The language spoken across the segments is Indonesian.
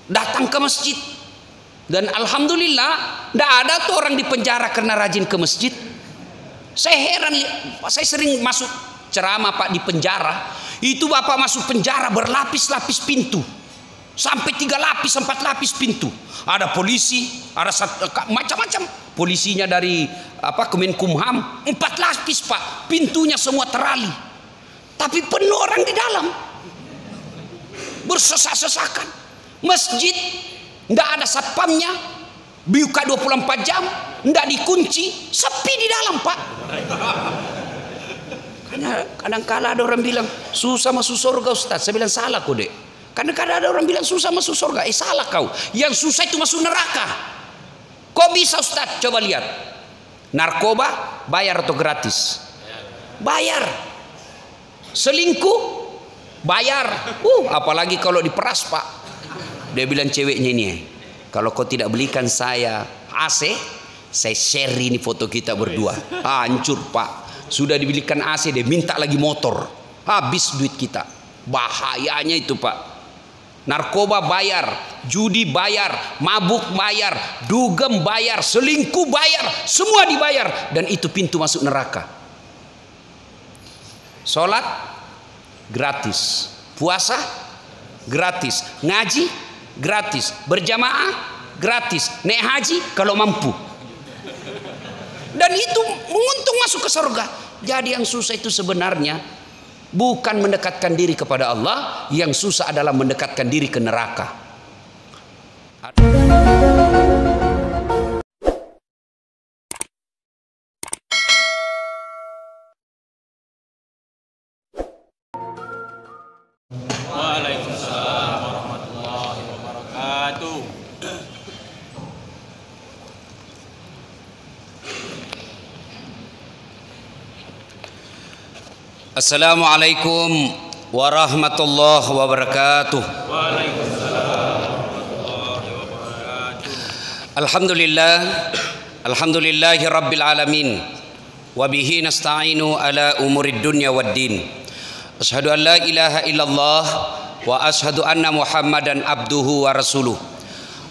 datang ke masjid. Dan alhamdulillah tidak ada tuh orang di penjara karena rajin ke masjid. Saya heran, saya sering masuk ceramah Pak di penjara. Itu Bapak masuk penjara berlapis-lapis pintu, sampai 3 lapis 4 lapis pintu. Ada polisi, ada macam-macam. Polisinya dari Kemenkumham, 4 lapis Pak, pintunya semua terali. Tapi penuh orang di dalam, bersesak-sesakan. Masjid tidak ada satpamnya, buka 24 jam, tidak dikunci, sepi di dalam Pak. Kadang-kadang ada orang bilang susah masuk surga Ustaz. Saya bilang salah kok dek. Kadang-kadang ada orang bilang susah masuk surga. Salah kau. Yang susah itu masuk neraka. Kok bisa Ustaz? Coba lihat. Narkoba bayar atau gratis? Bayar. Selingkuh bayar. Apalagi kalau diperas Pak. Dia bilang ceweknya ini, kalau kau tidak belikan saya AC, saya share ini foto kita berdua. Hancur Pak. Sudah dibelikan AC, dia minta lagi motor. Habis duit kita. Bahayanya itu Pak. Narkoba bayar, judi bayar, mabuk bayar, dugem bayar, selingkuh bayar, semua dibayar. Dan itu pintu masuk neraka. Sholat gratis, puasa gratis, ngaji gratis, berjamaah gratis, naik haji kalau mampu. Dan itu menguntung masuk ke surga. Jadi yang susah itu sebenarnya bukan mendekatkan diri kepada Allah, yang susah adalah mendekatkan diri ke neraka. Waalaikumsalam warahmatullahi wabarakatuh. Assalamualaikum warahmatullahi wabarakatuh. Waalaikumsalam warahmatullahi wabarakatuh. Alhamdulillahi rabbil alamin. Wabihi nasta'inu ala umurid dunya waddin. Asyhadu an la ilaha illallah wa asyhadu anna Muhammadan abduhu wa rasuluh.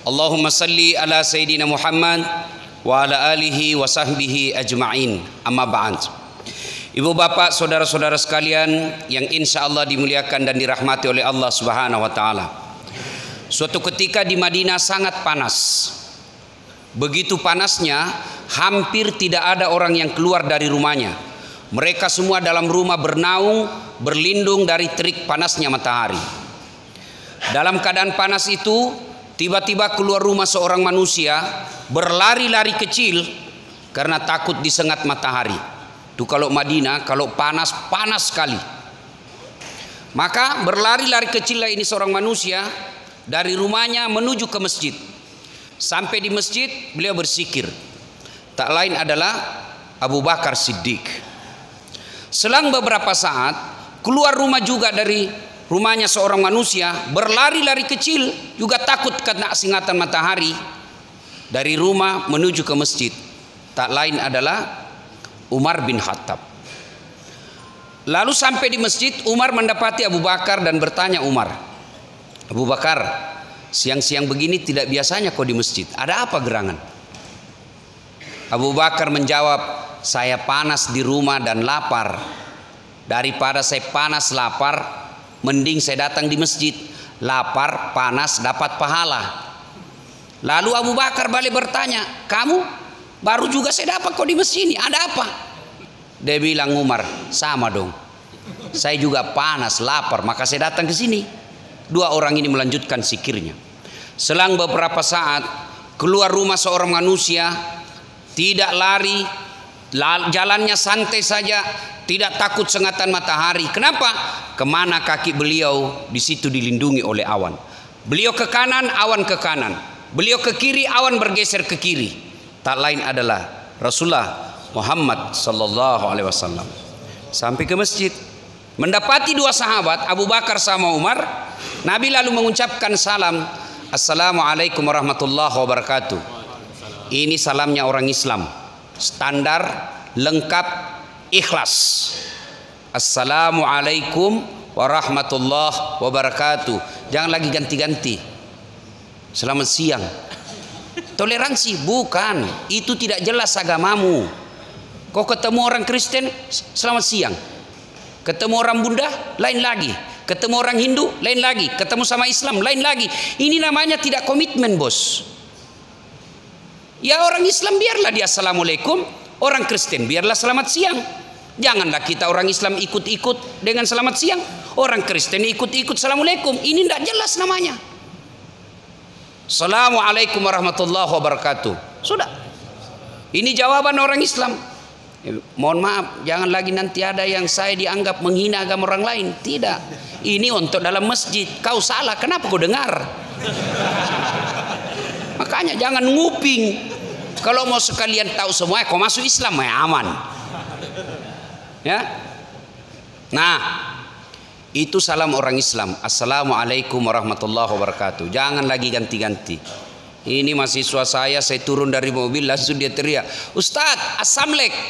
Allahumma salli ala Sayyidina Muhammad wa ala alihi wa sahbihi ajma'in. Amma ba'd. Ibu bapak saudara-saudara sekalian yang insya Allah dimuliakan dan dirahmati oleh Allah Subhanahu wa ta'ala. Suatu ketika di Madinah sangat panas. Begitu panasnya hampir tidak ada orang yang keluar dari rumahnya. Mereka semua dalam rumah bernaung, berlindung dari terik panasnya matahari. Dalam keadaan panas itu, tiba-tiba keluar rumah seorang manusia berlari-lari kecil karena takut disengat matahari. Itu kalau Madinah, kalau panas, panas sekali. Maka berlari-lari kecillah ini seorang manusia dari rumahnya menuju ke masjid. Sampai di masjid beliau berzikir. Tak lain adalah Abu Bakar Siddiq. Selang beberapa saat keluar rumah juga dari rumahnya seorang manusia berlari-lari kecil juga takut kena singatan matahari. Dari rumah menuju ke masjid. Tak lain adalah Umar bin Khattab. Lalu sampai di masjid, Umar mendapati Abu Bakar dan bertanya Umar, Abu Bakar, siang-siang begini tidak biasanya kau di masjid, ada apa gerangan? Abu Bakar menjawab, saya panas di rumah dan lapar. Daripada saya panas lapar, mending saya datang di masjid. Lapar, panas, dapat pahala. Lalu Abu Bakar balik bertanya, kamu? Baru juga saya dapat kau di masjid ini, ada apa? Dia bilang, Umar, sama dong. Saya juga panas, lapar, maka saya datang ke sini. Dua orang ini melanjutkan zikirnya. Selang beberapa saat, keluar rumah seorang manusia, tidak lari, jalannya santai saja, tidak takut sengatan matahari. Kenapa? Kemana kaki beliau, di situ dilindungi oleh awan. Beliau ke kanan, awan ke kanan. Beliau ke kiri, awan bergeser ke kiri. Tak lain adalah Rasulullah Muhammad sallallahu alaihi wasallam. Sampai ke masjid, mendapati dua sahabat Abu Bakar sama Umar. Nabi lalu mengucapkan salam, Assalamualaikum warahmatullahi wabarakatuh. Ini salamnya orang Islam, standar, lengkap, ikhlas. Assalamualaikum warahmatullahi wabarakatuh. Jangan lagi ganti-ganti. Selamat siang. Toleransi bukan, itu tidak jelas agamamu. Kau ketemu orang Kristen, selamat siang. Ketemu orang Buddha, lain lagi. Ketemu orang Hindu, lain lagi. Ketemu sama Islam, lain lagi. Ini namanya tidak komitmen, bos. Ya orang Islam biarlah dia assalamualaikum, orang Kristen biarlah selamat siang. Janganlah kita orang Islam ikut-ikut dengan selamat siang, orang Kristen ikut-ikut assalamualaikum. Ini tidak jelas namanya. Assalamualaikum warahmatullahi wabarakatuh. Sudah. Ini jawaban orang Islam. Mohon maaf, jangan lagi nanti ada yang saya dianggap menghina agama orang lain. Tidak. Ini untuk dalam masjid. Kau salah, kenapa kau dengar? Makanya jangan nguping. Kalau mau sekalian tahu semua, kau masuk Islam ya aman. Ya. Nah, itu salam orang Islam. Assalamualaikum warahmatullahi wabarakatuh. Jangan lagi ganti-ganti. Ini mahasiswa saya turun dari mobil langsung dia teriak, Ustadz, assalamualaikum.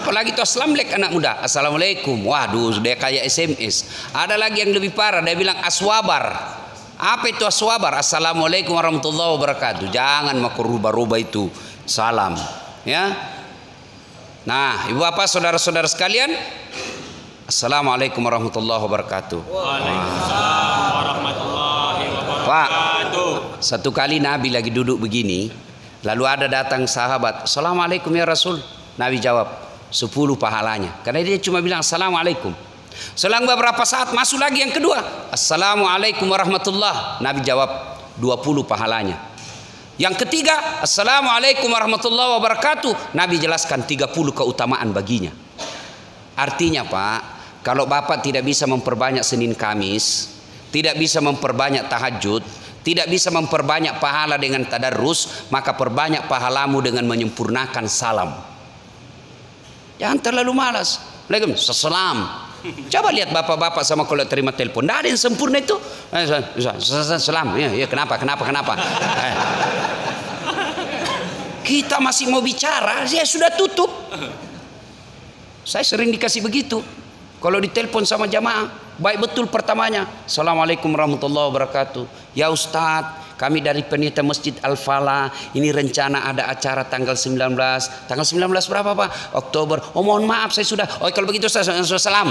Apalagi itu assalamualaikum anak muda. Assalamualaikum. Waduh, dia kayak SMS. Ada lagi yang lebih parah, dia bilang aswabar. Apa itu aswabar? Assalamualaikum warahmatullahi wabarakatuh. Jangan maku rubah-rubah itu salam. Ya. Nah, ibu bapak saudara-saudara sekalian, assalamualaikum warahmatullahi wabarakatuh. Waalaikumsalam warahmatullahi wabarakatuh. Pak, satu kali Nabi lagi duduk begini, lalu ada datang sahabat, assalamualaikum ya Rasul. Nabi jawab, 10 pahalanya. Karena dia cuma bilang assalamualaikum. Selang beberapa saat masuk lagi yang kedua, assalamualaikum warahmatullahi. Nabi jawab 20 pahalanya. Yang ketiga, assalamualaikum warahmatullahi wabarakatuh. Nabi jelaskan 30 keutamaan baginya. Artinya Pak, kalau Bapak tidak bisa memperbanyak Senin Kamis, tidak bisa memperbanyak tahajud, tidak bisa memperbanyak pahala dengan tadarrus, maka perbanyak pahalamu dengan menyempurnakan salam. Jangan terlalu malas. Waalaikumsalam. Coba lihat bapak-bapak sama kalau terima telepon, tidak ada yang sempurna itu. Salam, ya kenapa? Kita masih mau bicara, dia sudah tutup. Saya sering dikasih begitu. Kalau ditelepon sama jamaah, baik betul pertamanya, assalamualaikum warahmatullahi wabarakatuh. Ya Ustadz, kami dari panitia Masjid Al-Falah, ini rencana ada acara tanggal 19. Tanggal 19 berapa Pak? Oktober. Oh mohon maaf saya sudah. Oh kalau begitu saya salam.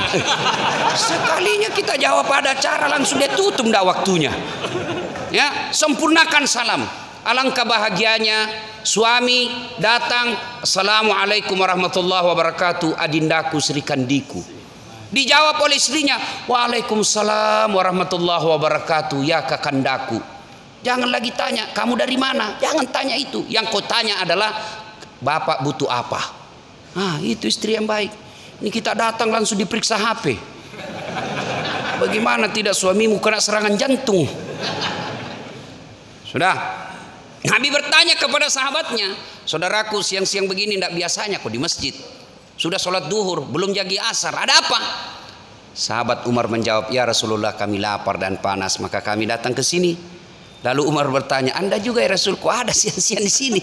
Sekalinya kita jawab ada acara langsung dia tutup enggak waktunya. Ya, sempurnakan salam. Alangkah bahagianya suami datang, assalamualaikum warahmatullahi wabarakatuh, adindaku Sri Kandiku. Dijawab oleh istrinya, waalaikumsalam warahmatullahi wabarakatuh, ya kakandaku. Jangan lagi tanya, kamu dari mana? Jangan tanya itu. Yang kau tanya adalah, Bapak butuh apa? Ah, itu istri yang baik. Ini kita datang langsung diperiksa HP. Bagaimana tidak suamimu kena serangan jantung? Sudah. Nabi bertanya kepada sahabatnya, saudaraku siang-siang begini tidak biasanya kok di masjid. Sudah sholat duhur, belum jagi asar. Ada apa? Sahabat Umar menjawab, ya Rasulullah kami lapar dan panas, maka kami datang ke sini. Lalu Umar bertanya, Anda juga ya Rasul, kok ada siang-siang di sini?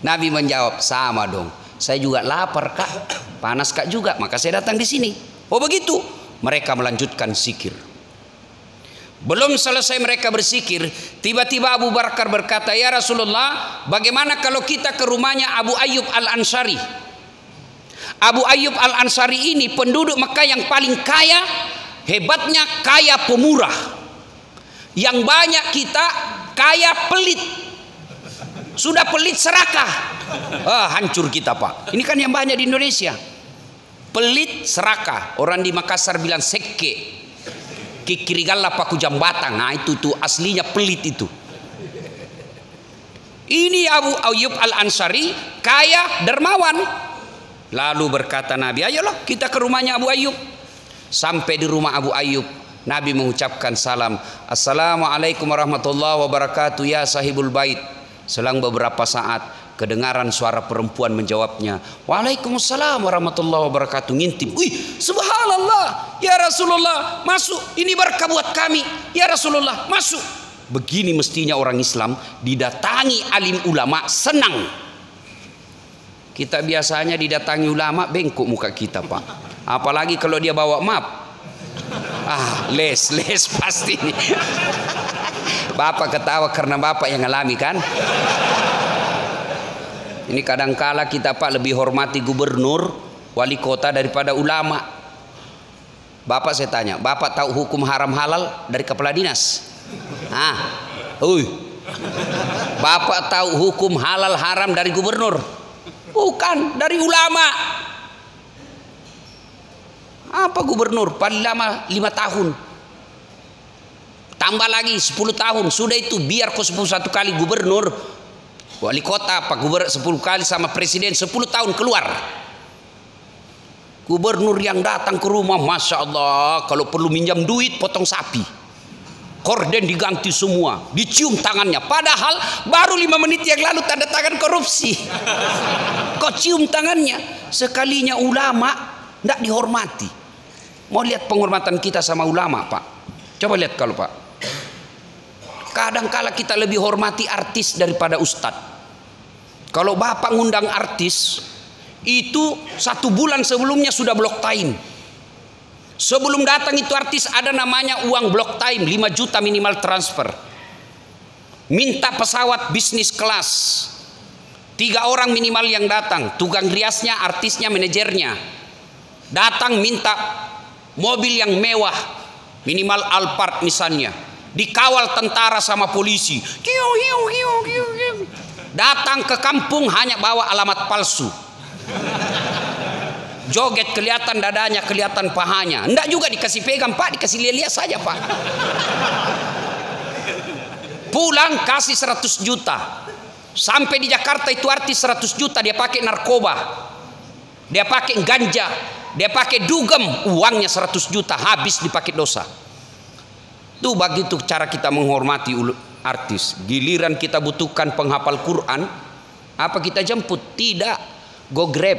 Nabi menjawab, sama dong. Saya juga lapar kak, panas kak juga, maka saya datang di sini. Oh begitu. Mereka melanjutkan zikir. Belum selesai mereka bersikir, tiba-tiba Abu Bakar berkata, ya Rasulullah, bagaimana kalau kita ke rumahnya Abu Ayyub Al-Ansari? Abu Ayyub Al-Ansari ini penduduk Mekah yang paling kaya, hebatnya kaya pemurah. Yang banyak kita kaya pelit. Sudah pelit serakah. Hancur kita Pak. Ini kan yang banyak di Indonesia. Pelit serakah. Orang di Makassar bilang seke. Kikirigala paku jambatan. Nah itu tuh aslinya pelit itu. Ini Abu Ayyub Al-Ansari kaya dermawan. Lalu berkata Nabi, ayolah kita ke rumahnya Abu Ayyub. Sampai di rumah Abu Ayyub, Nabi mengucapkan salam, assalamualaikum warahmatullahi wabarakatuh ya sahibul bait. Selang beberapa saat kedengaran suara perempuan menjawabnya, waalaikumsalam warahmatullahi wabarakatuh. Ngintip, wih subhanallah ya Rasulullah, masuk, ini berkah buat kami ya Rasulullah, masuk. Begini mestinya orang Islam didatangi alim ulama senang. Kita biasanya didatangi ulama bengkok muka kita Pak. Apalagi kalau dia bawa map. Les pasti nih. Bapak ketawa karena bapak yang ngalami kan. Ini kadangkala kita Pak lebih hormati gubernur, wali kota daripada ulama. Bapak saya tanya, Bapak tahu hukum haram halal dari kepala dinas? Bapak tahu hukum halal haram dari gubernur? Bukan, dari ulama. Apa gubernur? Paling lama 5 tahun. Tambah lagi 10 tahun. Sudah itu biar kau 11 kali gubernur, wali kota, Pak Gubernur 10 kali sama presiden 10 tahun keluar. Gubernur yang datang ke rumah, Masya Allah, kalau perlu minjam duit potong sapi, korden diganti semua, dicium tangannya. Padahal baru 5 menit yang lalu tanda tangan korupsi. Kau cium tangannya. Sekalinya ulama tidak dihormati. Mau lihat penghormatan kita sama ulama Pak? Coba lihat kalau Pak. Kadangkala kita lebih hormati artis daripada ustadz. Kalau Bapak ngundang artis, itu 1 bulan sebelumnya sudah block time. Sebelum datang itu artis ada namanya uang block time 5 juta minimal transfer. Minta pesawat bisnis kelas, 3 orang minimal yang datang, tukang riasnya, artisnya, manajernya. Datang minta mobil yang mewah, minimal Alphard misalnya, dikawal tentara sama polisi. Datang ke kampung hanya bawa alamat palsu. Joget kelihatan dadanya, kelihatan pahanya. Enggak juga dikasih pegang Pak, dikasih lihat saja Pak. Pulang kasih 100 juta. Sampai di Jakarta itu artis 100 juta dia pakai narkoba, dia pakai ganja, dia pakai dugem, uangnya 100 juta habis dipakai dosa. Tuh begitu cara kita menghormati artis. Giliran kita butuhkan penghafal Quran, apa kita jemput? Tidak, go grab,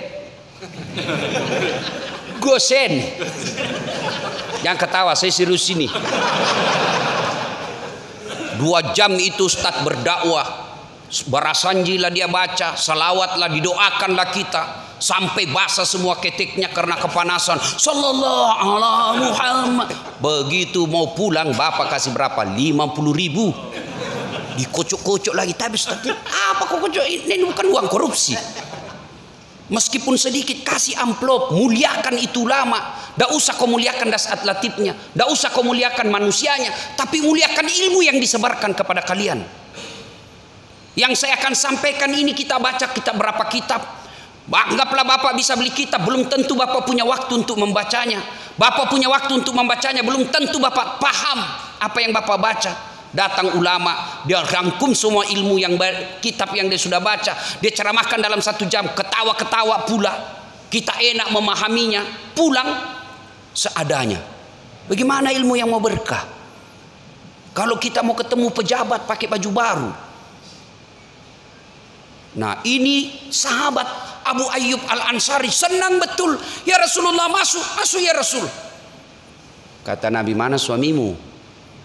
go send. Jangan ketawa, saya serius ini. 2 jam itu Ustadz berdakwah, barasanjilah dia baca, salawatlah, didoakanlah kita sampai basah semua ketiknya karena kepanasan. Sallallahu alaihi Muhammad. Begitu mau pulang Bapak kasih berapa? 50.000. Dikocok-kocok lagi. Tapi apa kok kocok? Ini bukan uang korupsi. Meskipun sedikit kasih amplop, muliakan itu ulama. Tidak usah kau muliakan dasat latifnya, tidak usah kau muliakan manusianya, tapi muliakan ilmu yang disebarkan kepada kalian. Yang saya akan sampaikan ini kita baca kitab berapa kitab. Anggaplah Bapak bisa beli kitab, belum tentu Bapak punya waktu untuk membacanya. Bapak punya waktu untuk membacanya, belum tentu Bapak paham apa yang Bapak baca. Datang ulama, dia rangkum semua ilmu yang kitab yang dia sudah baca, dia ceramahkan dalam 1 jam, ketawa-ketawa pula. Kita enak memahaminya, pulang seadanya. Bagaimana ilmu yang mau berkah? Kalau kita mau ketemu pejabat pakai baju baru. Nah, ini sahabat Abu Ayyub Al-Ansari senang betul. Ya Rasulullah, masuk ya Rasul. Kata Nabi, mana suamimu?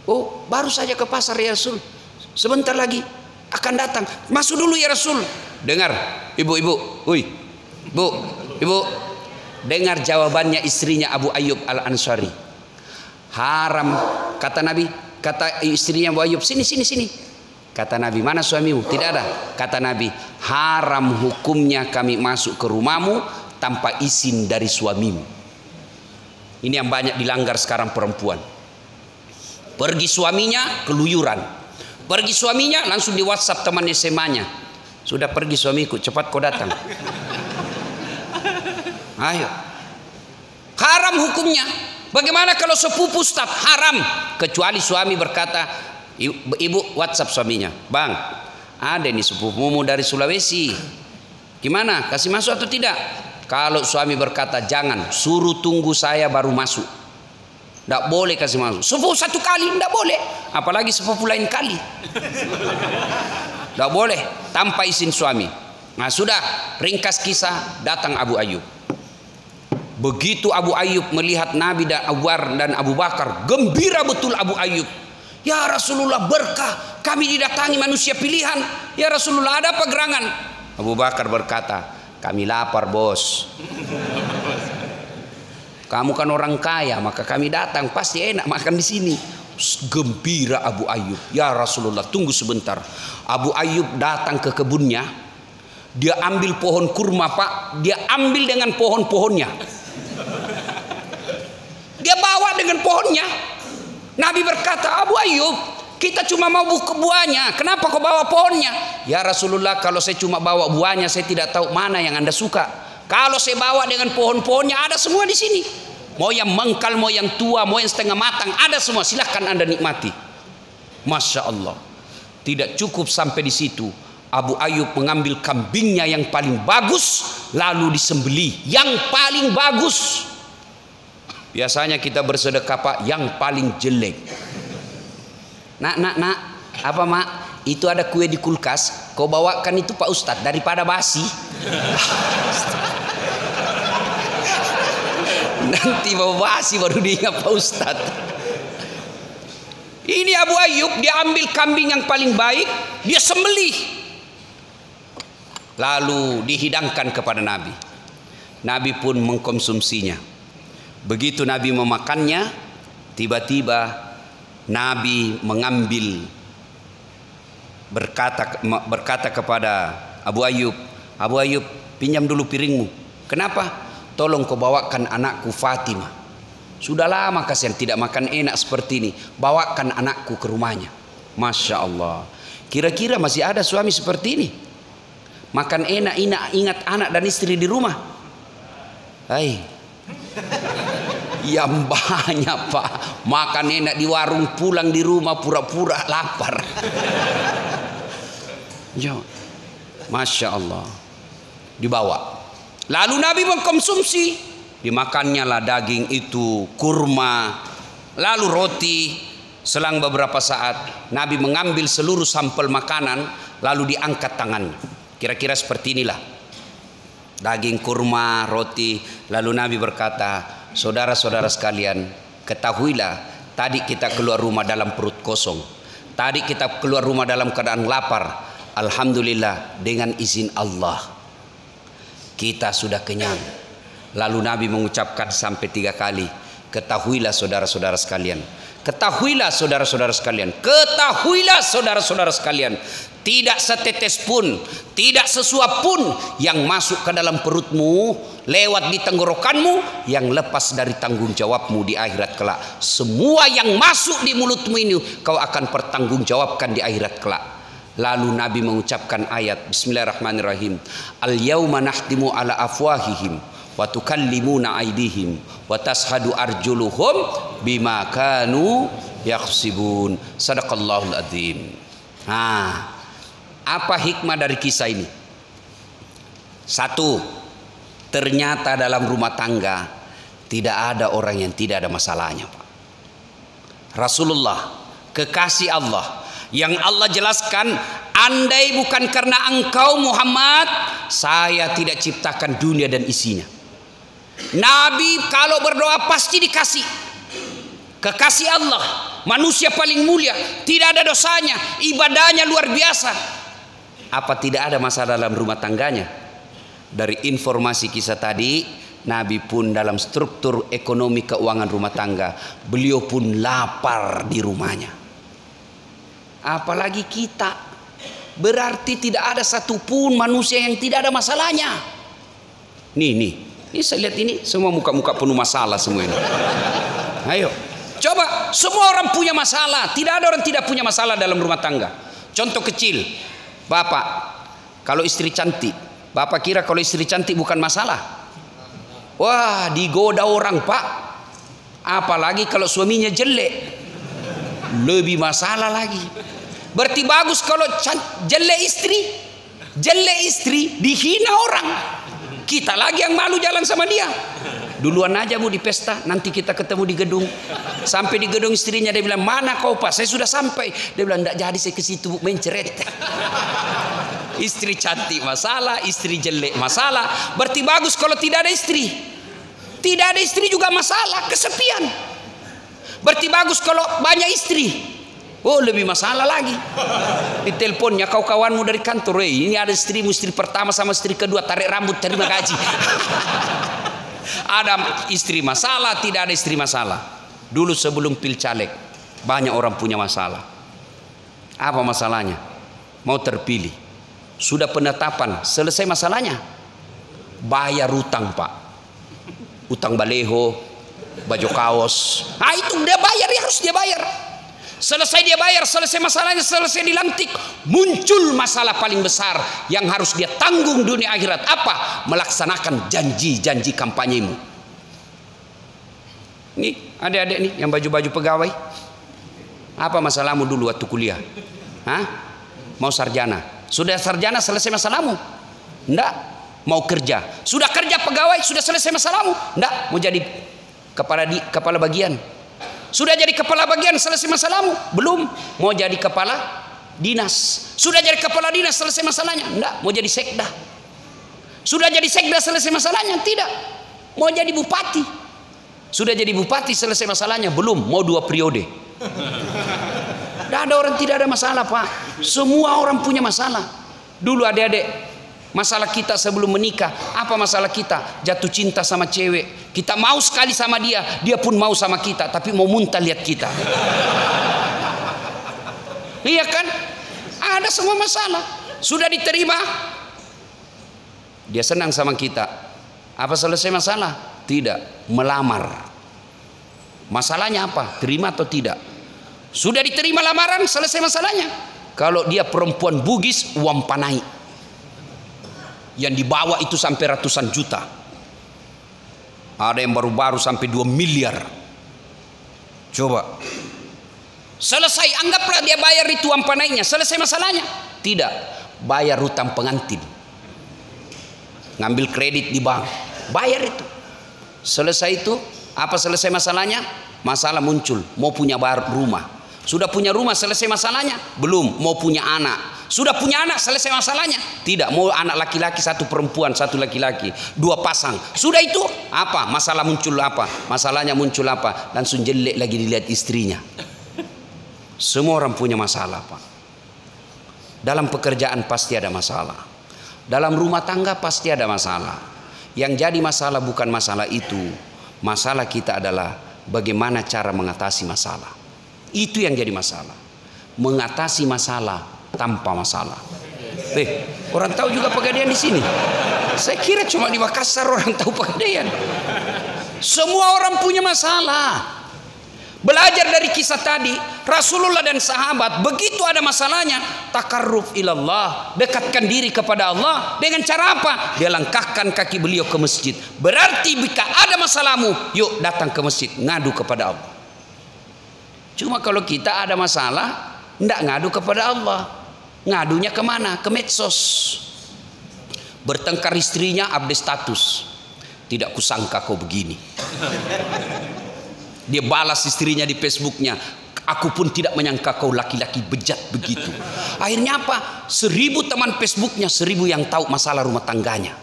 Oh, baru saja ke pasar ya Rasul, sebentar lagi akan datang. Masuk dulu ya Rasul. Dengar ibu-ibu, ibu, dengar jawabannya istrinya Abu Ayyub Al-Ansari. Haram, kata Nabi, kata istrinya Abu Ayyub, sini. Kata Nabi, mana suamimu? Tidak ada. Kata Nabi, haram hukumnya kami masuk ke rumahmu tanpa izin dari suamimu. Ini yang banyak dilanggar sekarang perempuan. Pergi suaminya keluyuran, pergi suaminya langsung di WhatsApp teman SMA-nya, sudah pergi suamiku, cepat kau datang. Ayo, haram hukumnya. Bagaimana kalau sepupu Ustaz? Haram, kecuali suami berkata, ibu WhatsApp suaminya, bang, ada nih sepupumu dari Sulawesi, gimana, kasih masuk atau tidak? Kalau suami berkata jangan, suruh tunggu saya baru masuk. Tidak boleh kasih masuk. Sepupu 1 kali tidak boleh, apalagi sepupu lain kali. Tidak boleh tanpa izin suami. Nah sudah, ringkas kisah, datang Abu Ayyub. Begitu Abu Ayyub melihat Nabi dan Abu Bakar, gembira betul Abu Ayyub. Ya Rasulullah, berkah, kami didatangi manusia pilihan. Ya Rasulullah, ada apa gerangan? Abu Bakar berkata, kami lapar bos. Kamu kan orang kaya, maka kami datang, pasti enak makan di sini. Gembira Abu Ayyub. Ya Rasulullah, tunggu sebentar. Abu Ayyub datang ke kebunnya. Dia ambil pohon kurma, Pak. Dia ambil dengan pohon-pohonnya. Dia bawa dengan pohonnya. Nabi berkata, Abu Ayyub, kita cuma mau buahnya. Kenapa kau bawa pohonnya? Ya Rasulullah, kalau saya cuma bawa buahnya, saya tidak tahu mana yang Anda suka. Kalau saya bawa dengan pohon-pohonnya, ada semua di sini. Mau yang mengkal, mau yang tua, mau yang setengah matang, ada semua. Silahkan Anda nikmati. Masya Allah. Tidak cukup sampai di situ. Abu Ayyub mengambil kambingnya yang paling bagus, lalu disembelih. Yang paling bagus. Biasanya kita bersedekah, Pak, yang paling jelek. Nak, apa mak? Itu ada kue di kulkas, kau bawakan itu Pak Ustadz daripada basi. Nanti bawa basi baru diingat Pak Ustadz. Ini Abu Ayyub, dia ambil kambing yang paling baik, dia sembelih, lalu dihidangkan kepada Nabi. Nabi pun mengkonsumsinya. Begitu Nabi memakannya, tiba-tiba Nabi mengambil, berkata kepada Abu Ayyub, Abu Ayyub, pinjam dulu piringmu. Kenapa? Tolong kau bawakan anakku Fatimah. Sudah lama kasihan tidak makan enak seperti ini. Bawakan anakku ke rumahnya. Masya Allah. Kira-kira masih ada suami seperti ini? Makan enak, ingat anak dan istri di rumah. Hai. Yang banyak, Pak. Makan enak di warung, pulang di rumah pura-pura lapar. Masya Allah. Dibawa. Lalu Nabi mengkonsumsi. Dimakannya lah daging itu, kurma, lalu roti. Selang beberapa saat Nabi mengambil seluruh sampel makanan, lalu diangkat tangannya. Kira-kira seperti inilah. Daging, kurma, roti. Lalu Nabi berkata, saudara-saudara sekalian, ketahuilah, tadi kita keluar rumah dalam perut kosong. Tadi kita keluar rumah dalam keadaan lapar. Alhamdulillah, dengan izin Allah kita sudah kenyang. Lalu Nabi mengucapkan sampai 3 kali, ketahuilah saudara-saudara sekalian, ketahuilah saudara-saudara sekalian, ketahuilah saudara-saudara sekalian, tidak setetes pun, tidak sesuap pun yang masuk ke dalam perutmu, lewat di tenggorokanmu, yang lepas dari tanggung jawabmu di akhirat kelak. Semua yang masuk di mulutmu ini kau akan pertanggungjawabkan di akhirat kelak. Lalu Nabi mengucapkan ayat Bismillahirrahmanirrahim. Al-yawma nahtimu ala afwahihim wa tukallimuna aydihim wa tashhadu arjuluhum bima kanu yaksibun. Sadaqallahul adzim. Apa hikmah dari kisah ini? Satu, ternyata dalam rumah tangga tidak ada orang yang tidak ada masalahnya, Pak. Rasulullah, kekasih Allah, yang Allah jelaskan, andai bukan karena engkau Muhammad, saya tidak ciptakan dunia dan isinya. Nabi kalau berdoa pasti dikasih. Kekasih Allah, manusia paling mulia, tidak ada dosanya, ibadahnya luar biasa. Apa tidak ada masalah dalam rumah tangganya? Dari informasi kisah tadi, Nabi pun dalam struktur ekonomi keuangan rumah tangga, beliau pun lapar di rumahnya. Apalagi kita, berarti tidak ada satupun manusia yang tidak ada masalahnya. Nih saya lihat ini semua muka-muka penuh masalah semua ini. Ayo, coba, semua orang punya masalah. Tidak ada orang tidak punya masalah dalam rumah tangga. Contoh kecil, bapak, kalau istri cantik, bapak kira kalau istri cantik bukan masalah? Wah, digoda orang, Pak. Apalagi kalau suaminya jelek, lebih masalah lagi. Berarti bagus kalau jelek istri dihina orang. Kita lagi yang malu jalan sama dia. Duluan aja Bu di pesta, nanti kita ketemu di gedung. Sampai di gedung istrinya dia bilang, mana kau Pak? Saya sudah sampai. Dia bilang, enggak jadi saya ke situ Bu, menceret. Istri cantik masalah, istri jelek masalah. Berarti bagus kalau tidak ada istri. Tidak ada istri juga masalah, kesepian. Berarti bagus kalau banyak istri. Oh, lebih masalah lagi. Di teleponnya kau kawanmu dari kantor, ini ada istrimu, istri pertama sama istri kedua, tarik rambut terima gaji. Ada istri masalah, tidak ada istri masalah. Dulu sebelum pil caleg, Banyak orang punya masalah. Apa masalahnya? Mau terpilih. Sudah penetapan, selesai masalahnya. Bayar utang, Pak. Utang baleho, baju kaos. Nah itu dia bayar, ya harus dia bayar. Selesai dia bayar, selesai masalahnya, selesai dilantik, muncul masalah paling besar yang harus dia tanggung dunia akhirat. Apa? Melaksanakan janji-janji kampanyemu. Nih adik-adik nih yang baju-baju pegawai. Apa masalahmu dulu waktu kuliah? Hah? Mau sarjana? Sudah sarjana selesai masalahmu? Enggak. Mau kerja? Sudah kerja pegawai? Sudah selesai masalahmu? Enggak. Mau jadi kepala bagian? Sudah jadi kepala bagian selesai masalahmu? Belum. Mau jadi kepala dinas? Sudah jadi kepala dinas selesai masalahnya? Enggak. Mau jadi sekda? Sudah jadi sekda selesai masalahnya? Tidak. Mau jadi bupati? Sudah jadi bupati selesai masalahnya? Belum. Mau 2 periode? Tidak ada orang tidak ada masalah, Pak. Semua orang punya masalah. Dulu adik-adik, masalah kita sebelum menikah, apa masalah kita? Jatuh cinta sama cewek. Kita mau sekali sama dia, dia pun mau sama kita, tapi mau muntah lihat kita. Iya kan? Ada semua masalah. Sudah diterima, dia senang sama kita. Apa selesai masalah? Tidak. Melamar. Masalahnya apa? Terima atau tidak? Sudah diterima lamaran, selesai masalahnya. Kalau dia perempuan Bugis, uang panai yang dibawa itu sampai ratusan juta. Ada yang baru-baru sampai 2 miliar. Coba. Selesai, anggaplah dia bayar itu uang panainya. Selesai masalahnya? Tidak. Bayar hutang pengantin. Ngambil kredit di bank. Bayar itu. Selesai itu, apa selesai masalahnya? Masalah muncul. Mau punya rumah. Sudah punya rumah, selesai masalahnya? Belum. Mau punya anak. Sudah punya anak, selesai masalahnya? Tidak. Mau anak laki-laki, 1 perempuan, 1 laki-laki, 2 pasang. Sudah itu apa? Masalah muncul apa? Masalahnya muncul apa? Langsung jelek lagi dilihat istrinya. Semua orang punya masalah, Pak. Dalam pekerjaan pasti ada masalah. Dalam rumah tangga pasti ada masalah. Yang jadi masalah bukan masalah itu. Masalah kita adalah bagaimana cara mengatasi masalah. Itu yang jadi masalah. Mengatasi masalah tanpa masalah. Orang tahu juga Pegadaian di sini. Saya kira cuma di Makassar orang tahu Pegadaian. Semua orang punya masalah. Belajar dari kisah tadi, Rasulullah dan sahabat begitu ada masalahnya, takarruf ilallah, dekatkan diri kepada Allah dengan cara apa? Dia langkahkan kaki beliau ke masjid. Berarti jika ada masalahmu, yuk datang ke masjid, ngadu kepada Allah. Cuma kalau kita ada masalah, enggak ngadu kepada Allah. Ngadunya kemana? Ke medsos. Bertengkar istrinya, update status. Tidak kusangka kau begini. Dia balas istrinya di Facebooknya. Aku pun tidak menyangka kau laki-laki bejat begitu. Akhirnya apa? 1000 teman Facebooknya, 1000 yang tahu masalah rumah tangganya.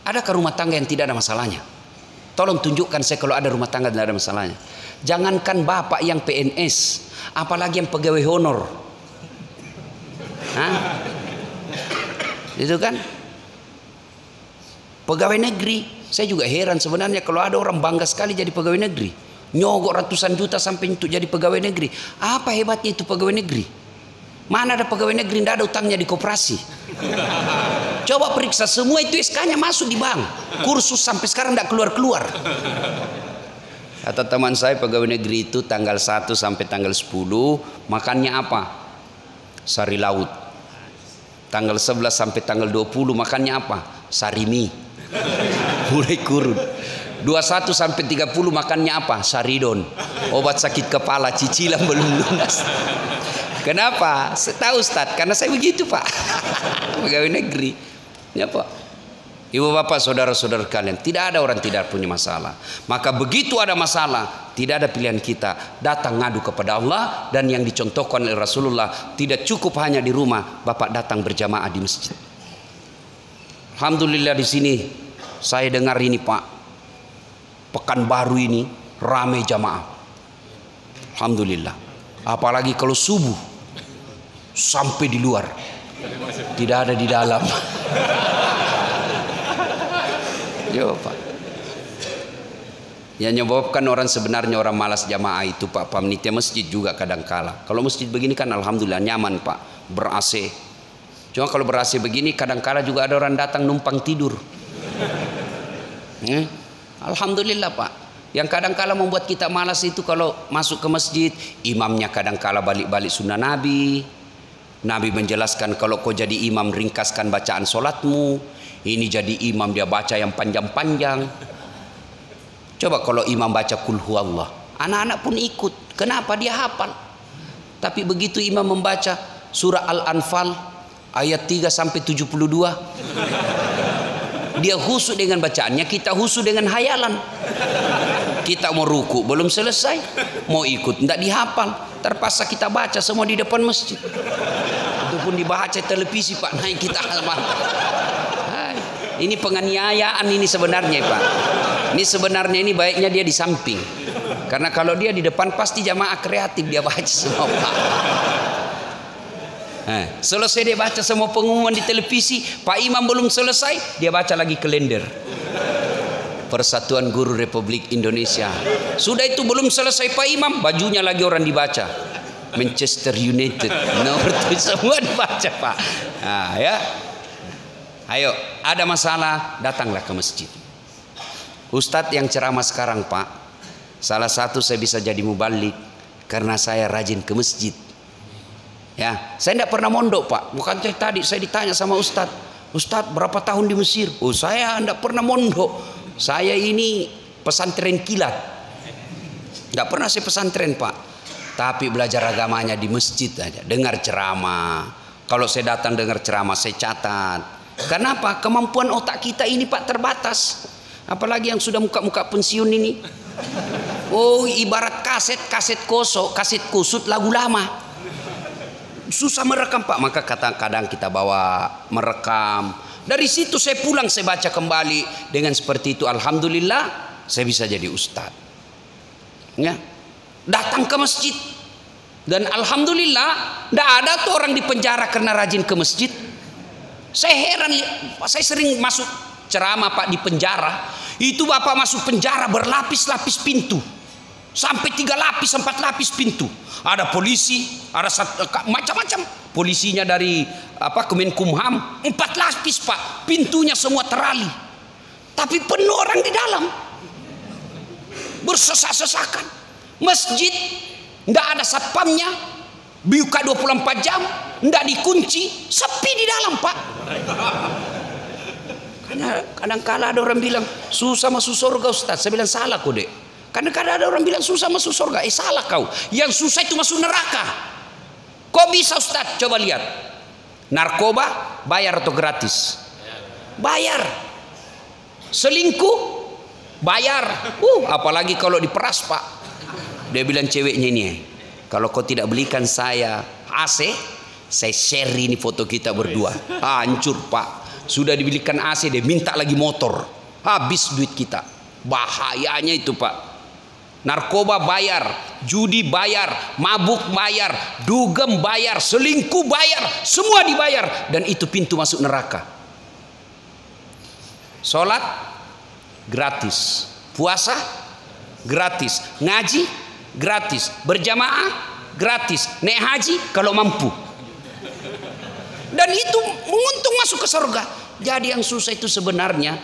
Adakah rumah tangga yang tidak ada masalahnya? Tolong tunjukkan saya kalau ada rumah tangga tidak ada masalahnya. Jangankan bapak yang PNS, apalagi yang pegawai honor. Hah? Itu kan pegawai negeri. Saya juga heran sebenarnya kalau ada orang bangga sekali jadi pegawai negeri, nyogok ratusan juta sampai untuk jadi pegawai negeri. Apa hebatnya itu pegawai negeri? Mana ada pegawai negeri tidak ada utangnya di koperasi? Coba periksa semua itu SK-nya masuk di bank. Kursus sampai sekarang tidak keluar-keluar. Kata teman saya pegawai negeri itu tanggal 1 sampai tanggal 10 makannya apa? Sari laut. Tanggal 11 sampai tanggal 20 makannya apa? Sari mie. Mulai kurun. 21 sampai 30 makannya apa? Saridon. Obat sakit kepala, cicilan belum lunas. Kenapa? Tahu Ustaz, karena saya begitu Pak. Pegawai negeri. Ya Pak. Ibu bapak saudara-saudara kalian, tidak ada orang tidak punya masalah. Maka begitu ada masalah, tidak ada pilihan kita, datang ngadu kepada Allah. Dan yang dicontohkan oleh Rasulullah, tidak cukup hanya di rumah, bapak datang berjamaah di masjid. Alhamdulillah di sini saya dengar ini Pak, Pekanbaru ini ramai jamaah. Alhamdulillah. Apalagi kalau subuh sampai di luar, tidak ada di dalam. Yo, Pak. Yang menyebabkan orang sebenarnya orang malas jamaah itu Pak, panitia masjid juga kadang kala. Kalau masjid begini kan alhamdulillah nyaman Pak, ber-AC. Cuma kalau ber-AC begini kadang kala juga ada orang datang numpang tidur. Alhamdulillah Pak. Yang kadang kala membuat kita malas itu kalau masuk ke masjid, imamnya kadang kala balik-balik sunnah Nabi. Nabi menjelaskan kalau kau jadi imam ringkaskan bacaan solatmu. Ini jadi imam dia baca yang panjang-panjang. Coba kalau imam baca kul huwallah, anak-anak pun ikut. Kenapa? Dia hafal. Tapi begitu imam membaca surah Al-Anfal ayat 3 sampai 72, dia khusyuk dengan bacaannya, kita khusyuk dengan hayalan. Kita mau ruku belum selesai, mau ikut tidak dihafal, terpaksa kita baca semua di depan masjid. Itu pun dibaca televisi Pak, naik kita halaman. Ini penganiayaan ini sebenarnya Pak. Ini sebenarnya ini baiknya dia di samping. Karena kalau dia di depan pasti jamaah kreatif, dia baca semua Pak. Selesai dia baca semua pengumuman di televisi, Pak Imam belum selesai, dia baca lagi kalender. Persatuan Guru Republik Indonesia. Sudah itu belum selesai Pak Imam, bajunya lagi orang dibaca. Manchester United. Nomor itu semua dibaca Pak. Ya. Ayo, ada masalah, datanglah ke masjid. Ustadz yang ceramah sekarang Pak, salah satu saya bisa jadi mubalik karena saya rajin ke masjid. Ya, saya tidak pernah mondok Pak. Bukan tadi saya ditanya sama Ustadz, Ustadz berapa tahun di Mesir? Oh saya tidak pernah mondok. Saya ini pesantren kilat. Tidak pernah saya pesantren Pak. Tapi belajar agamanya di masjid aja. Dengar ceramah. Kalau saya datang dengar ceramah saya catat. Kenapa? Kemampuan otak kita ini Pak terbatas. Apalagi yang sudah muka-muka pensiun ini. Oh ibarat kaset kosong, kaset kusut lagu lama. Susah merekam Pak. Maka kadang-kadang kita bawa merekam. Dari situ saya pulang saya baca kembali. Dengan seperti itu alhamdulillah saya bisa jadi ustadz. Ya. Datang ke masjid. Dan alhamdulillah tidak ada tuh orang di penjara karena rajin ke masjid. Saya heran, saya sering masuk ceramah Pak di penjara. Itu Bapak masuk penjara berlapis-lapis pintu. Sampai 3 lapis, 4 lapis pintu. Ada polisi, ada macam-macam. Polisinya dari Kemenkumham, 4 lapis Pak. Pintunya semua terali. Tapi penuh orang di dalam. Bersesak-sesakan. Masjid tidak ada satpamnya, buka 24 jam, tidak dikunci, sepi di dalam Pak. Karena kadang-kala ada orang bilang susah masuk surga Ustaz. Saya bilang salah kok dek. Kadang-kadang ada orang bilang susah masuk surga. Salah kau. Yang susah itu masuk neraka. Kok bisa Ustaz? Coba lihat. Narkoba bayar atau gratis? Bayar. Selingkuh bayar. Apalagi kalau diperas Pak. Dia bilang ceweknya ini, kalau kau tidak belikan saya AC, saya share ini foto kita berdua. Hancur Pak. Sudah dibelikan AC, dia minta lagi motor. Habis duit kita. Bahayanya itu Pak. Narkoba bayar, judi bayar, mabuk bayar, dugem bayar, selingkuh bayar, semua dibayar. Dan itu pintu masuk neraka. Sholat gratis, puasa gratis, ngaji gratis, berjamaah gratis, naik haji kalau mampu. Dan itu menguntung masuk ke surga. Jadi yang susah itu sebenarnya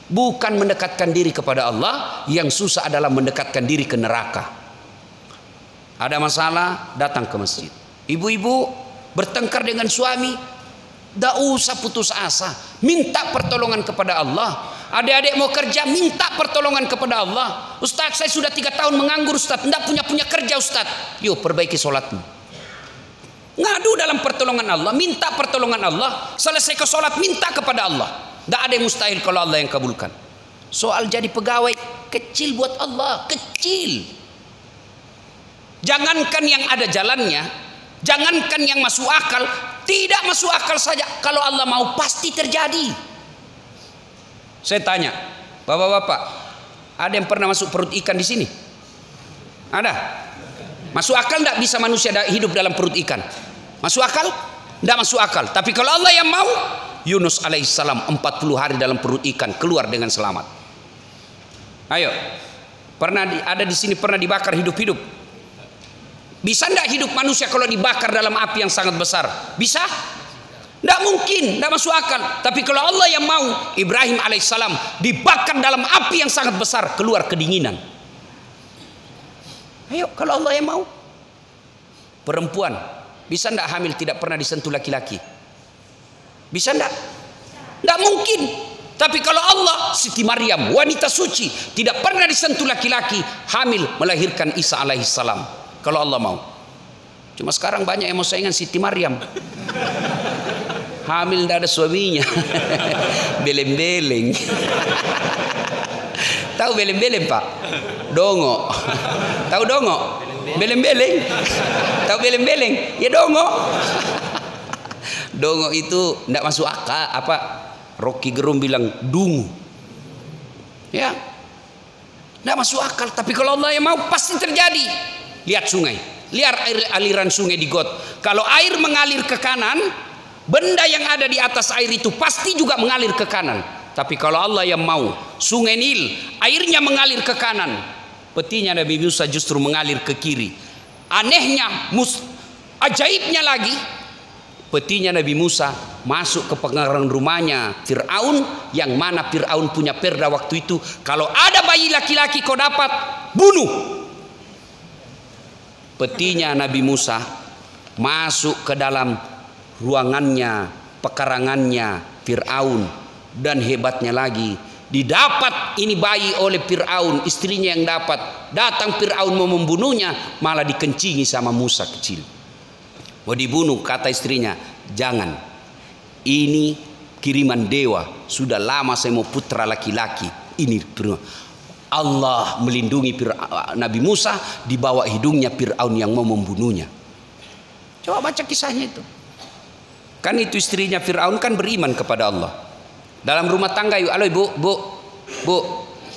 bukan mendekatkan diri kepada Allah, yang susah adalah mendekatkan diri ke neraka. Ada masalah, datang ke masjid. Ibu-ibu bertengkar dengan suami, tidak usah putus asa, minta pertolongan kepada Allah. Adik-adik mau kerja, minta pertolongan kepada Allah. Ustaz, saya sudah 3 tahun menganggur Ustaz, tidak punya kerja Ustaz. Yuk perbaiki sholatmu. Ngadu dalam pertolongan Allah, minta pertolongan Allah. Selesai ke sholat, minta kepada Allah. Tidak ada yang mustahil kalau Allah yang kabulkan. Soal jadi pegawai kecil buat Allah, kecil. Jangankan yang ada jalannya, jangankan yang masuk akal, tidak masuk akal saja. Kalau Allah mau pasti terjadi. Saya tanya, bapak-bapak, ada yang pernah masuk perut ikan di sini? Ada? Masuk akal tidak bisa manusia hidup dalam perut ikan? Masuk akal? Tidak masuk akal. Tapi kalau Allah yang mau, Yunus alaihissalam 40 hari dalam perut ikan keluar dengan selamat. Ayo, Ada di sini pernah dibakar hidup-hidup? Bisa enggak hidup manusia kalau dibakar dalam api yang sangat besar? Bisa? Tidak mungkin, tidak masuk akal. Tapi kalau Allah yang mau, Ibrahim alaihissalam dibakar dalam api yang sangat besar, keluar kedinginan. Ayo, kalau Allah yang mau. Perempuan bisa enggak hamil tidak pernah disentuh laki-laki? Bisa enggak? Tidak mungkin. Tapi kalau Allah, Siti Maryam, wanita suci, tidak pernah disentuh laki-laki, hamil melahirkan Isa alaihissalam. Kalau Allah mau. Cuma sekarang banyak yang mau saingan Siti Maryam. Hamil tidak ada suaminya. Beleng-beleng. Tahu beleng-beleng Pak? Dongo. Tahu dongo? Beleng-beleng. Tahu beleng-beleng? Ya dongo. Dongo itu tidak masuk akal. Rocky Gerung bilang dungu. Ya, tidak masuk akal. Tapi kalau Allah yang mau pasti terjadi. Lihat sungai, lihat aliran sungai di got. Kalau air mengalir ke kanan, benda yang ada di atas air itu pasti juga mengalir ke kanan. Tapi kalau Allah yang mau, sungai Nil airnya mengalir ke kanan, petinya Nabi Musa justru mengalir ke kiri. Anehnya, ajaibnya lagi, petinya Nabi Musa masuk ke pengarang rumahnya Fir'aun, yang mana Fir'aun punya perda waktu itu, kalau ada bayi laki-laki kau dapat bunuh. Petinya Nabi Musa masuk ke dalam ruangannya, pekarangannya Fir'aun, dan hebatnya lagi didapat ini bayi oleh Fir'aun, istrinya yang dapat. Datang Fir'aun mau membunuhnya, malah dikencingi sama Musa kecil. Mau dibunuh, kata istrinya, jangan, ini kiriman dewa, sudah lama saya mau putra laki-laki. Ini Allah melindungi Nabi Musa, di bawah hidungnya Fir'aun yang mau membunuhnya. Coba baca kisahnya itu. Kan itu istrinya Fir'aun kan beriman kepada Allah. Dalam rumah tangga, yuk, halo bu,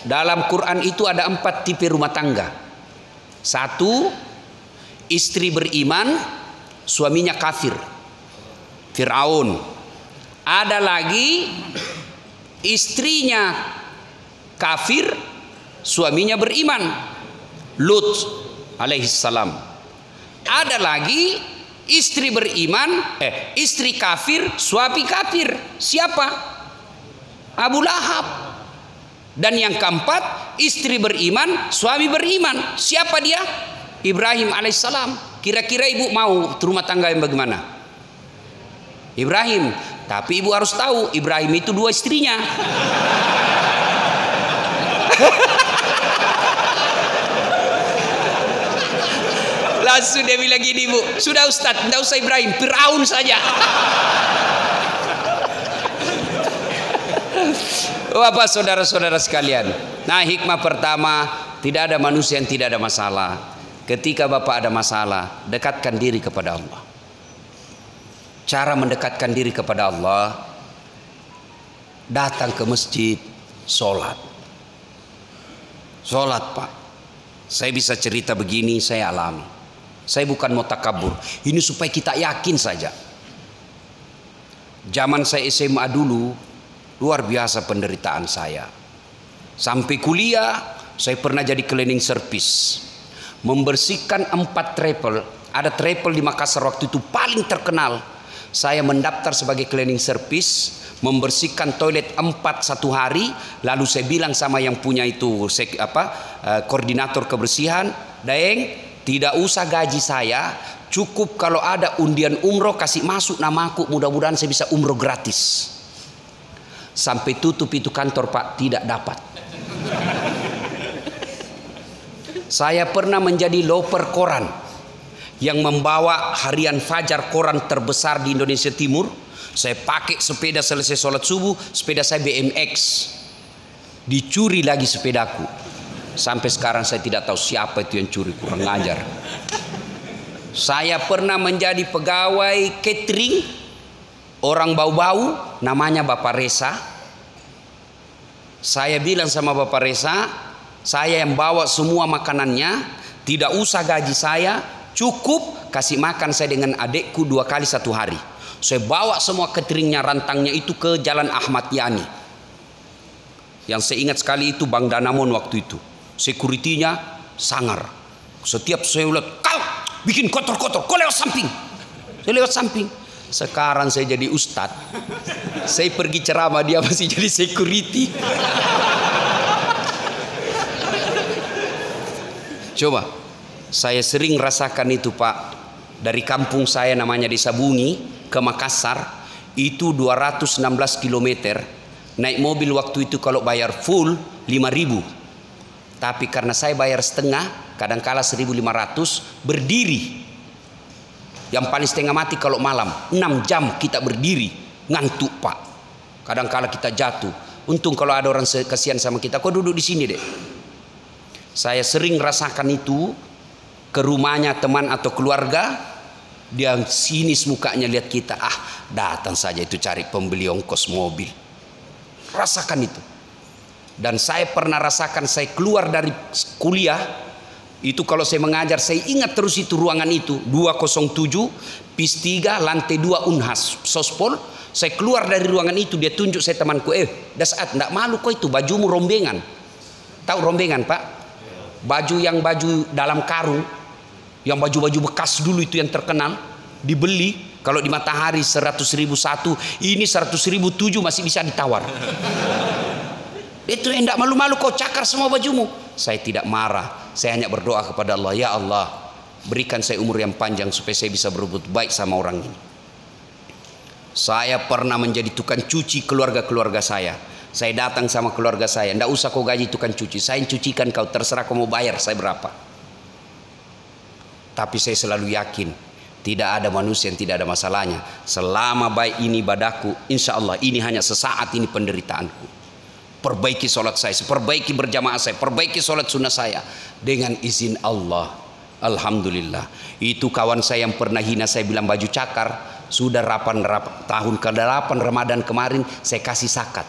dalam Quran itu ada 4 tipe rumah tangga. 1, istri beriman, suaminya kafir, Fir'aun. Ada lagi istrinya kafir, suaminya beriman, Lut alaihissalam. Ada lagi istri beriman, istri kafir, suami kafir. Siapa? Abu Lahab. Dan yang keempat, istri beriman, suami beriman. Siapa dia? Ibrahim alaihissalam. Kira-kira ibu mau rumah tangga yang bagaimana? Ibrahim. Tapi ibu harus tahu, Ibrahim itu 2 istrinya. Langsung dia bilang gini, bu, sudah Ustadz, tidak usah Ibrahim, Fir'aun saja. Bapak saudara-saudara sekalian, nah hikmah pertama, tidak ada manusia yang tidak ada masalah. Ketika Bapak ada masalah, dekatkan diri kepada Allah. Cara mendekatkan diri kepada Allah, datang ke masjid, sholat. Sholat Pak, saya bisa cerita begini, saya alami. Saya bukan mau takabur, ini supaya kita yakin saja. Zaman saya SMA dulu, luar biasa penderitaan saya. Sampai kuliah, saya pernah jadi cleaning service, membersihkan 4 travel. Ada travel di Makassar waktu itu paling terkenal. Saya mendaftar sebagai cleaning service, membersihkan toilet 4 satu hari. Lalu saya bilang sama yang punya itu koordinator kebersihan, Daeng, tidak usah gaji saya, cukup kalau ada undian umroh kasih masuk namaku, mudah-mudahan saya bisa umroh gratis. Sampai tutup itu kantor Pak, tidak dapat. Saya pernah menjadi loper koran yang membawa harian Fajar, koran terbesar di Indonesia Timur. Saya pakai sepeda selesai sholat subuh, sepeda saya BMX, dicuri lagi sepedaku. Sampai sekarang saya tidak tahu siapa itu yang curi, kurang ngajar. Saya pernah menjadi pegawai catering, orang bau-bau, namanya Bapak Reza. Saya bilang sama Bapak Reza, saya yang bawa semua makanannya, tidak usah gaji saya, cukup kasih makan saya dengan adekku 2 kali 1 hari. Saya bawa semua cateringnya, rantangnya itu ke Jalan Ahmad Yani. Yang saya ingat sekali itu Bang Danamon waktu itu. Security-nya sangar. Setiap saya lihat, kau bikin kotor-kotor, kau lewat samping. Saya lewat samping. Sekarang saya jadi ustadz, saya pergi ceramah, dia masih jadi security. Coba, saya sering rasakan itu Pak. Dari kampung saya namanya Desa Bungi ke Makassar, itu 216 km. Naik mobil waktu itu kalau bayar full 5.000. Tapi karena saya bayar setengah, kadangkala 1.500, berdiri. Yang paling setengah mati kalau malam, 6 jam kita berdiri, ngantuk Pak. Kadangkala kita jatuh. Untung kalau ada orang kasihan sama kita, kau duduk di sini deh. Saya sering rasakan itu ke rumahnya teman atau keluarga, dia sinis mukanya lihat kita, datang saja itu cari pembeli ongkos mobil. Rasakan itu. Dan saya pernah rasakan, saya keluar dari kuliah itu, kalau saya mengajar saya ingat terus itu ruangan itu 207 PIS 3 lantai 2 Unhas Sospol. Saya keluar dari ruangan itu, dia tunjuk saya temanku, Dasat, ndak malu kok itu bajumu rombengan. Tahu rombengan Pak? Baju dalam karung, yang baju-baju bekas dulu itu yang terkenal, dibeli kalau di Matahari 100.000 satu, ini 100.000 7 masih bisa ditawar. Itu enggak malu-malu kau cakar semua bajumu. Saya tidak marah, saya hanya berdoa kepada Allah, ya Allah, berikan saya umur yang panjang supaya saya bisa berbuat baik sama orang ini. Saya pernah menjadi tukang cuci keluarga-keluarga saya. Saya datang sama keluarga saya, enggak usah kau gaji tukang cuci, saya cucikan kau, terserah kau mau bayar saya berapa. Tapi saya selalu yakin, tidak ada manusia yang tidak ada masalahnya. Selama baik ini ibadahku, insya Allah ini hanya sesaat ini penderitaanku. Perbaiki sholat saya, perbaiki berjamaah saya, perbaiki sholat sunnah saya dengan izin Allah. Alhamdulillah. Itu kawan saya yang pernah hina saya bilang baju cakar, sudah tahun ke-8 Ramadan kemarin saya kasih zakat.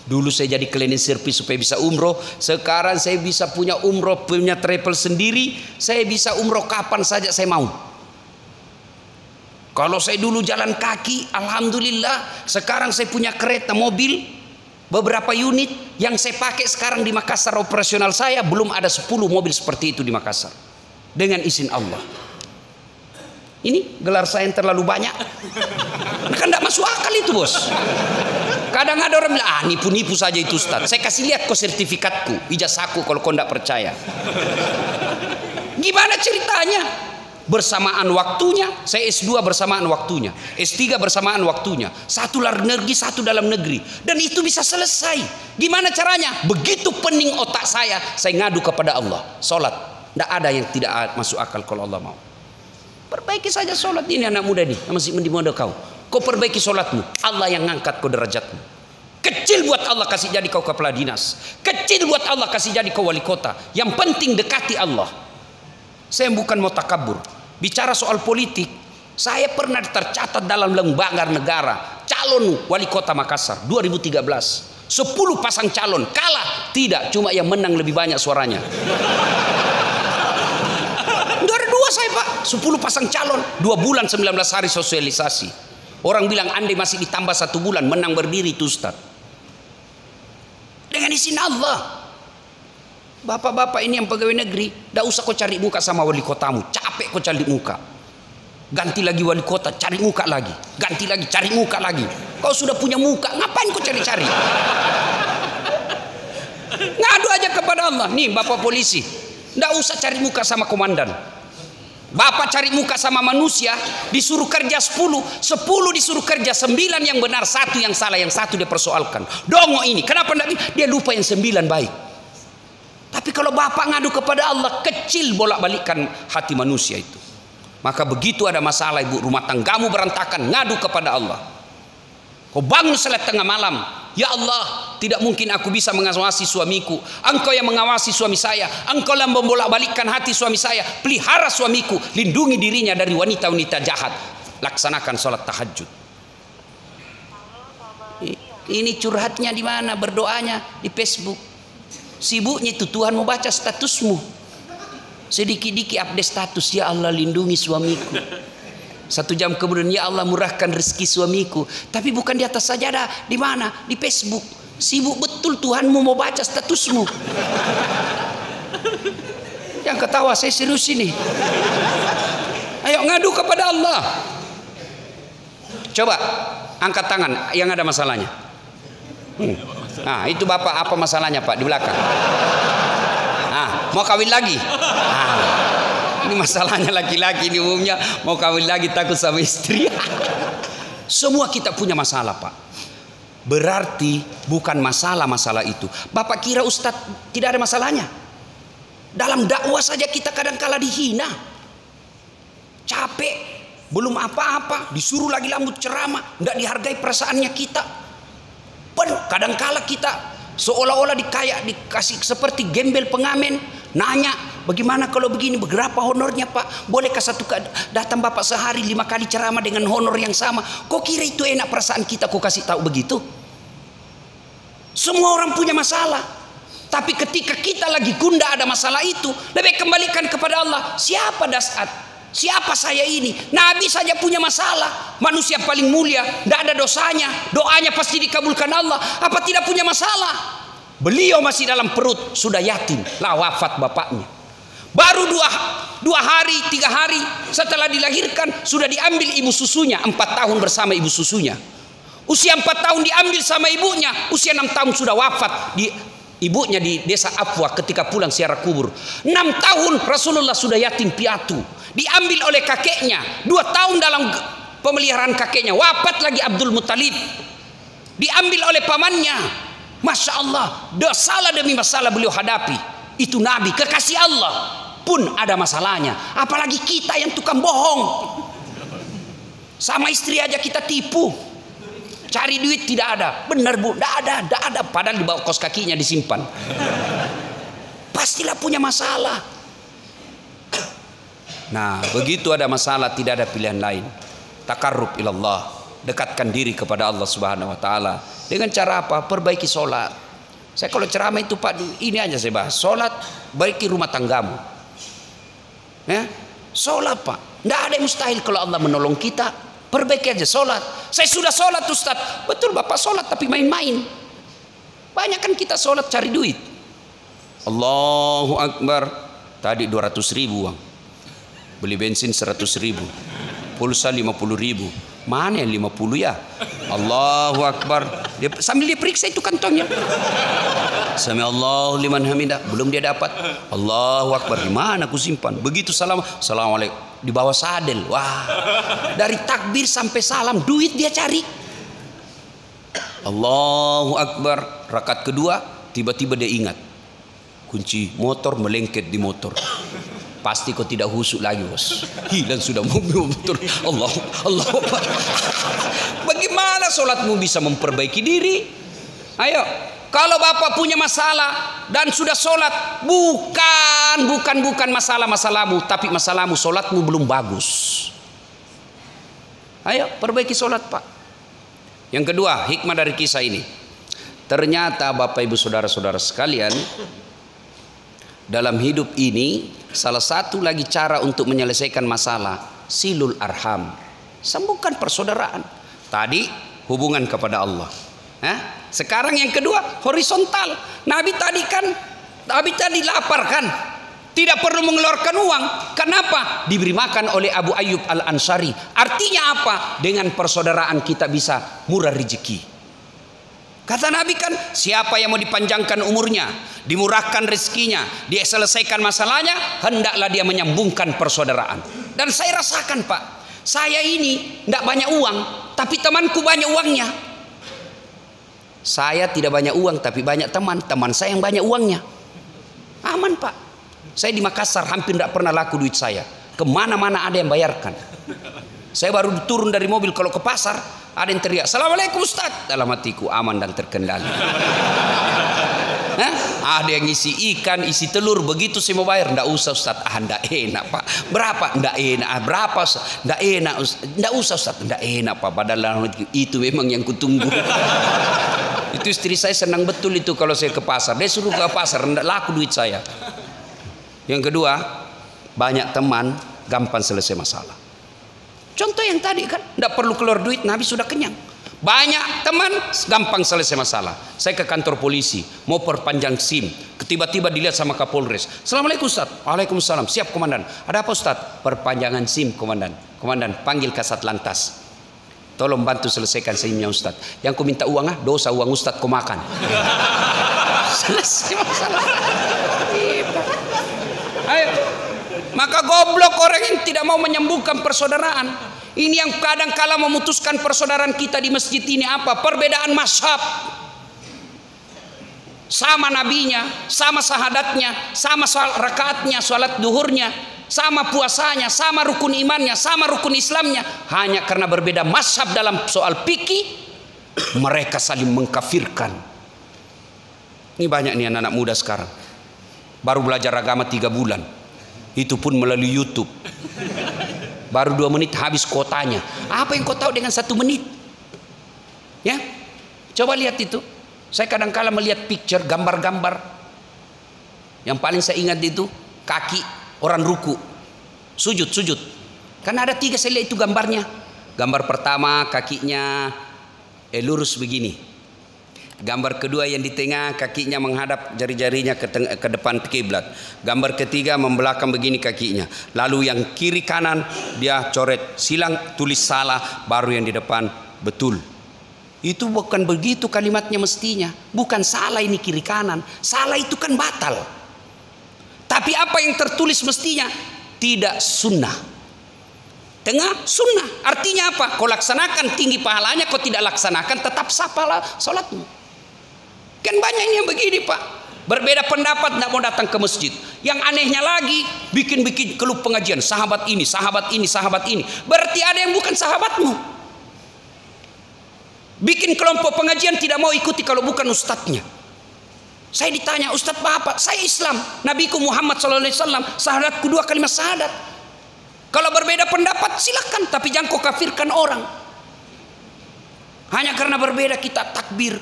Dulu saya jadi cleaning service supaya bisa umroh, sekarang saya bisa punya umroh, punya travel sendiri, saya bisa umroh kapan saja saya mau. Kalau saya dulu jalan kaki, alhamdulillah, sekarang saya punya kereta mobil beberapa unit yang saya pakai sekarang di Makassar operasional saya, belum ada 10 mobil seperti itu di Makassar. Dengan izin Allah. Ini gelar saya yang terlalu banyak. Kan tidak masuk akal itu bos. Kadang ada orang bilang, nipu-nipu saja itu Ustaz. Saya kasih lihat kok sertifikatku, ijazahku kalau kau tidak percaya. Gimana ceritanya? Bersamaan waktunya, saya S2 bersamaan waktunya, S3 bersamaan waktunya, satu luar negeri, satu dalam negeri, dan itu bisa selesai. Gimana caranya? Begitu pening otak saya ngadu kepada Allah. Sholat, tidak ada yang tidak masuk akal kalau Allah mau. Perbaiki saja sholat ini anak muda ini, masih mending muda kau perbaiki sholatmu, Allah yang ngangkat kau derajatmu. Kecil buat Allah kasih jadi kau kepala dinas, kecil buat Allah kasih jadi kau wali kota. Yang penting dekati Allah. Saya bukan mau takabur. Bicara soal politik, saya pernah tercatat dalam lembaga negara calon wali kota Makassar 2013. 10 pasang calon, kalah tidak, cuma yang menang lebih banyak suaranya. 2 saya Pak, 10 pasang calon, 2 bulan 19 hari sosialisasi. Orang bilang andai masih ditambah 1 bulan menang berdiri itu Ustaz. Dengan izin Allah. Bapak-bapak ini yang pegawai negeri, tidak usah kau cari muka sama wali kotamu, capek kau cari muka. Ganti lagi wali kota, cari muka lagi. Ganti lagi, cari muka lagi. Kau sudah punya muka, ngapain kau cari-cari? Ngadu aja kepada Allah. Nih bapak polisi, tidak usah cari muka sama komandan. Bapak cari muka sama manusia, disuruh kerja 10 disuruh kerja 9 yang benar, 1 yang salah, yang 1 dia persoalkan. Dongo ini, kenapa dia lupa yang 9 baik? Tapi kalau bapak ngadu kepada Allah, kecil bolak-balikan hati manusia itu. Maka begitu ada masalah ibu, rumah tanggamu berantakan, ngadu kepada Allah. Kau bangun salat tengah malam, ya Allah, tidak mungkin aku bisa mengawasi suamiku. Engkau yang mengawasi suami saya, engkau yang membolak-balikkan hati suami saya. Pelihara suamiku, lindungi dirinya dari wanita-wanita jahat. Laksanakan sholat tahajud. Ini curhatnya di mana? Berdoanya di Facebook. Sibuknya itu Tuhan mau baca statusmu. Sedikit-dikit update status, ya Allah lindungi suamiku. 1 jam kemudian, ya Allah murahkan rezeki suamiku. Tapi bukan di atas sajadah, di mana? Di Facebook. Sibuk betul betul Tuhanmu mau baca statusmu. Yang ketawa, saya serius ini. Ayo ngadu kepada Allah. Coba angkat tangan yang ada masalahnya. Nah, itu Bapak apa masalahnya Pak di belakang? Nah, mau kawin lagi? Nah, ini masalahnya laki-laki ini umumnya mau kawin lagi takut sama istri. Semua kita punya masalah Pak. Berarti bukan masalah itu. Bapak kira Ustadz tidak ada masalahnya? Dalam dakwah saja kita kadang-kala dihina. Capek, belum apa-apa, disuruh lagi lambut ceramah, tidak dihargai perasaannya kita. Kadang-kala kita seolah-olah dikasih seperti gembel pengamen, nanya bagaimana kalau begini, berapa honornya Pak? Bolehkah datang Bapak sehari 5 kali ceramah dengan honor yang sama? Kok kira itu enak perasaan kita? Kok kasih tahu begitu? Semua orang punya masalah. Tapi ketika kita lagi gundah ada masalah itu, lebih kembalikan kepada Allah. Siapa dasat? Siapa saya ini? Nabi saja punya masalah. Manusia paling mulia, tidak ada dosanya. Doanya pasti dikabulkan Allah. Apa tidak punya masalah? Beliau masih dalam perut, sudah yatim, lah wafat bapaknya. Baru 2 hari, 3 hari setelah dilahirkan, sudah diambil ibu susunya. 4 tahun bersama ibu susunya. Usia 4 tahun diambil sama ibunya. Usia 6 tahun sudah wafat ibunya di desa Afwa ketika pulang ziarah kubur. 6 tahun Rasulullah sudah yatim piatu. Diambil oleh kakeknya. 2 tahun dalam pemeliharaan kakeknya. Wafat lagi Abdul Muttalib. Diambil oleh pamannya. Masya Allah. Masalah demi masalah beliau hadapi. Itu Nabi, kekasih Allah pun ada masalahnya. Apalagi kita yang tukang bohong. Sama istri aja kita tipu. Cari duit tidak ada. Benar Bu, tidak ada. Padahal di bawah kos kakinya disimpan. Pastilah punya masalah. Nah, begitu ada masalah tidak ada pilihan lain. Takarrub ilallah, dekatkan diri kepada Allah Subhanahu wa taala. Dengan cara apa? Perbaiki sholat. Saya kalau ceramah itu Pak, ini aja saya bahas. Sholat, baiki rumah tanggamu. Ya? Sholat Pak. Tidak ada yang mustahil kalau Allah menolong kita. Perbaiki aja sholat. Saya sudah sholat Ustaz. Betul Bapak sholat tapi main-main. Banyak kan kita sholat cari duit. Allahu Akbar. Tadi 200.000 uang. Beli bensin 100.000. Pulsa 50.000. Mana yang 50 ya? Allahu Akbar. Sambil dia periksa itu kantongnya. Sami Allahu liman hamidah. Belum dia dapat. Allahu Akbar. Di mana aku simpan? Begitu salam. Assalamualaikum. Di bawah sadel. Wah. Dari takbir sampai salam duit dia cari. Allahu Akbar. Rakaat kedua tiba-tiba dia ingat. Kunci motor melengket di motor. Pasti kau tidak husuk lagi bos. Hilang sudah mobil motor. Allah. Bagaimana sholatmu bisa memperbaiki diri? Ayo. Kalau Bapak punya masalah dan sudah sholat, bukan masalah-masalahmu, tapi masalahmu sholatmu belum bagus. Ayo perbaiki sholat Pak. Yang kedua, hikmah dari kisah ini. Ternyata Bapak Ibu Saudara-saudara sekalian, dalam hidup ini salah satu lagi cara untuk menyelesaikan masalah, silul arham, sambungkan persaudaraan. Tadi hubungan kepada Allah. Sekarang yang kedua horizontal. Nabi tadi lapar kan, tidak perlu mengeluarkan uang. Kenapa? Diberi makan oleh Abu Ayyub Al-Ansari. Artinya apa? Dengan persaudaraan kita bisa murah rezeki. Kata Nabi kan, siapa yang mau dipanjangkan umurnya, dimurahkan rezekinya, dia selesaikan masalahnya, hendaklah dia menyambungkan persaudaraan. Dan saya rasakan Pak, saya ini tidak banyak uang, tapi temanku banyak uangnya. Saya tidak banyak uang tapi banyak teman saya yang banyak uangnya. Aman Pak. Saya di Makassar hampir tidak pernah laku duit saya. Kemana-mana ada yang bayarkan. Saya baru turun dari mobil kalau ke pasar ada yang teriak Assalamualaikum Ustaz. Dalam hatiku aman dan terkendali. Ada yang isi ikan, isi telur. Begitu saya mau bayar, ndak usah Ustaz. Ndak enak Pak. Berapa? Ndak enak. Berapa? Ndak enak. Ndak usah Ustaz. Ndak enak Pak. Padahal itu memang yang kutunggu. Itu istri saya senang betul itu kalau saya ke pasar. Dia suruh ke pasar, ndak laku duit saya. Yang kedua, banyak teman, gampang selesai masalah. Contoh yang tadi kan, ndak perlu keluar duit, Nabi sudah kenyang. Banyak teman gampang selesai masalah. Saya ke kantor polisi mau perpanjang SIM, tiba-tiba dilihat sama Kapolres. Assalamualaikum Ustaz. Waalaikumsalam. Siap komandan. Ada apa Ustaz? Perpanjangan SIM komandan. Komandan panggil Kasat Lantas. Tolong bantu selesaikan SIM-nya Ustaz. Yang ku minta uang dosa uang Ustaz ku makan. Selesai masalah. Ayo. Maka goblok orang yang tidak mau menyembuhkan persaudaraan. Ini yang kadang kala memutuskan persaudaraan kita di masjid ini apa? Perbedaan mazhab. Sama nabinya, sama sahadatnya, sama rakaatnya, salat duhurnya, sama puasanya, sama rukun imannya, sama rukun Islamnya. Hanya karena berbeda mazhab dalam soal fikih, mereka saling mengkafirkan. Ini banyak nih anak-anak muda sekarang. Baru belajar agama 3 bulan. Itu pun melalui YouTube. Baru 2 menit habis kotanya. Apa yang kau tahu dengan 1 menit? Ya, coba lihat itu. Saya kadang-kala melihat picture, gambar-gambar. Yang paling saya ingat itu kaki orang ruku, sujud. Karena ada 3 saya lihat itu gambarnya. Gambar pertama kakinya lurus begini. Gambar kedua yang di tengah kakinya menghadap jari-jarinya ke depan kiblat. Gambar ketiga membelakang begini kakinya. Lalu yang kiri kanan dia coret silang, tulis salah, baru yang di depan betul. Itu bukan begitu kalimatnya mestinya. Bukan salah ini kiri kanan. Salah itu kan batal. Tapi apa yang tertulis mestinya tidak sunnah. Tengah sunnah. Artinya apa? Kau laksanakan tinggi pahalanya, kau tidak laksanakan tetap sah pahala salatmu. Kan banyak yang begini Pak. Berbeda pendapat tidak mau datang ke masjid. Yang anehnya lagi bikin-bikin keluh pengajian. Sahabat ini, sahabat ini, sahabat ini. Berarti ada yang bukan sahabatmu. Bikin kelompok pengajian tidak mau ikuti kalau bukan ustadznya. Saya ditanya, Ustadz apa? Saya Islam. Nabiku Muhammad SAW. Sahadatku 2 kalimat syahadat. Kalau berbeda pendapat silakan. Tapi jangan kau kafirkan orang. Hanya karena berbeda kita takbir.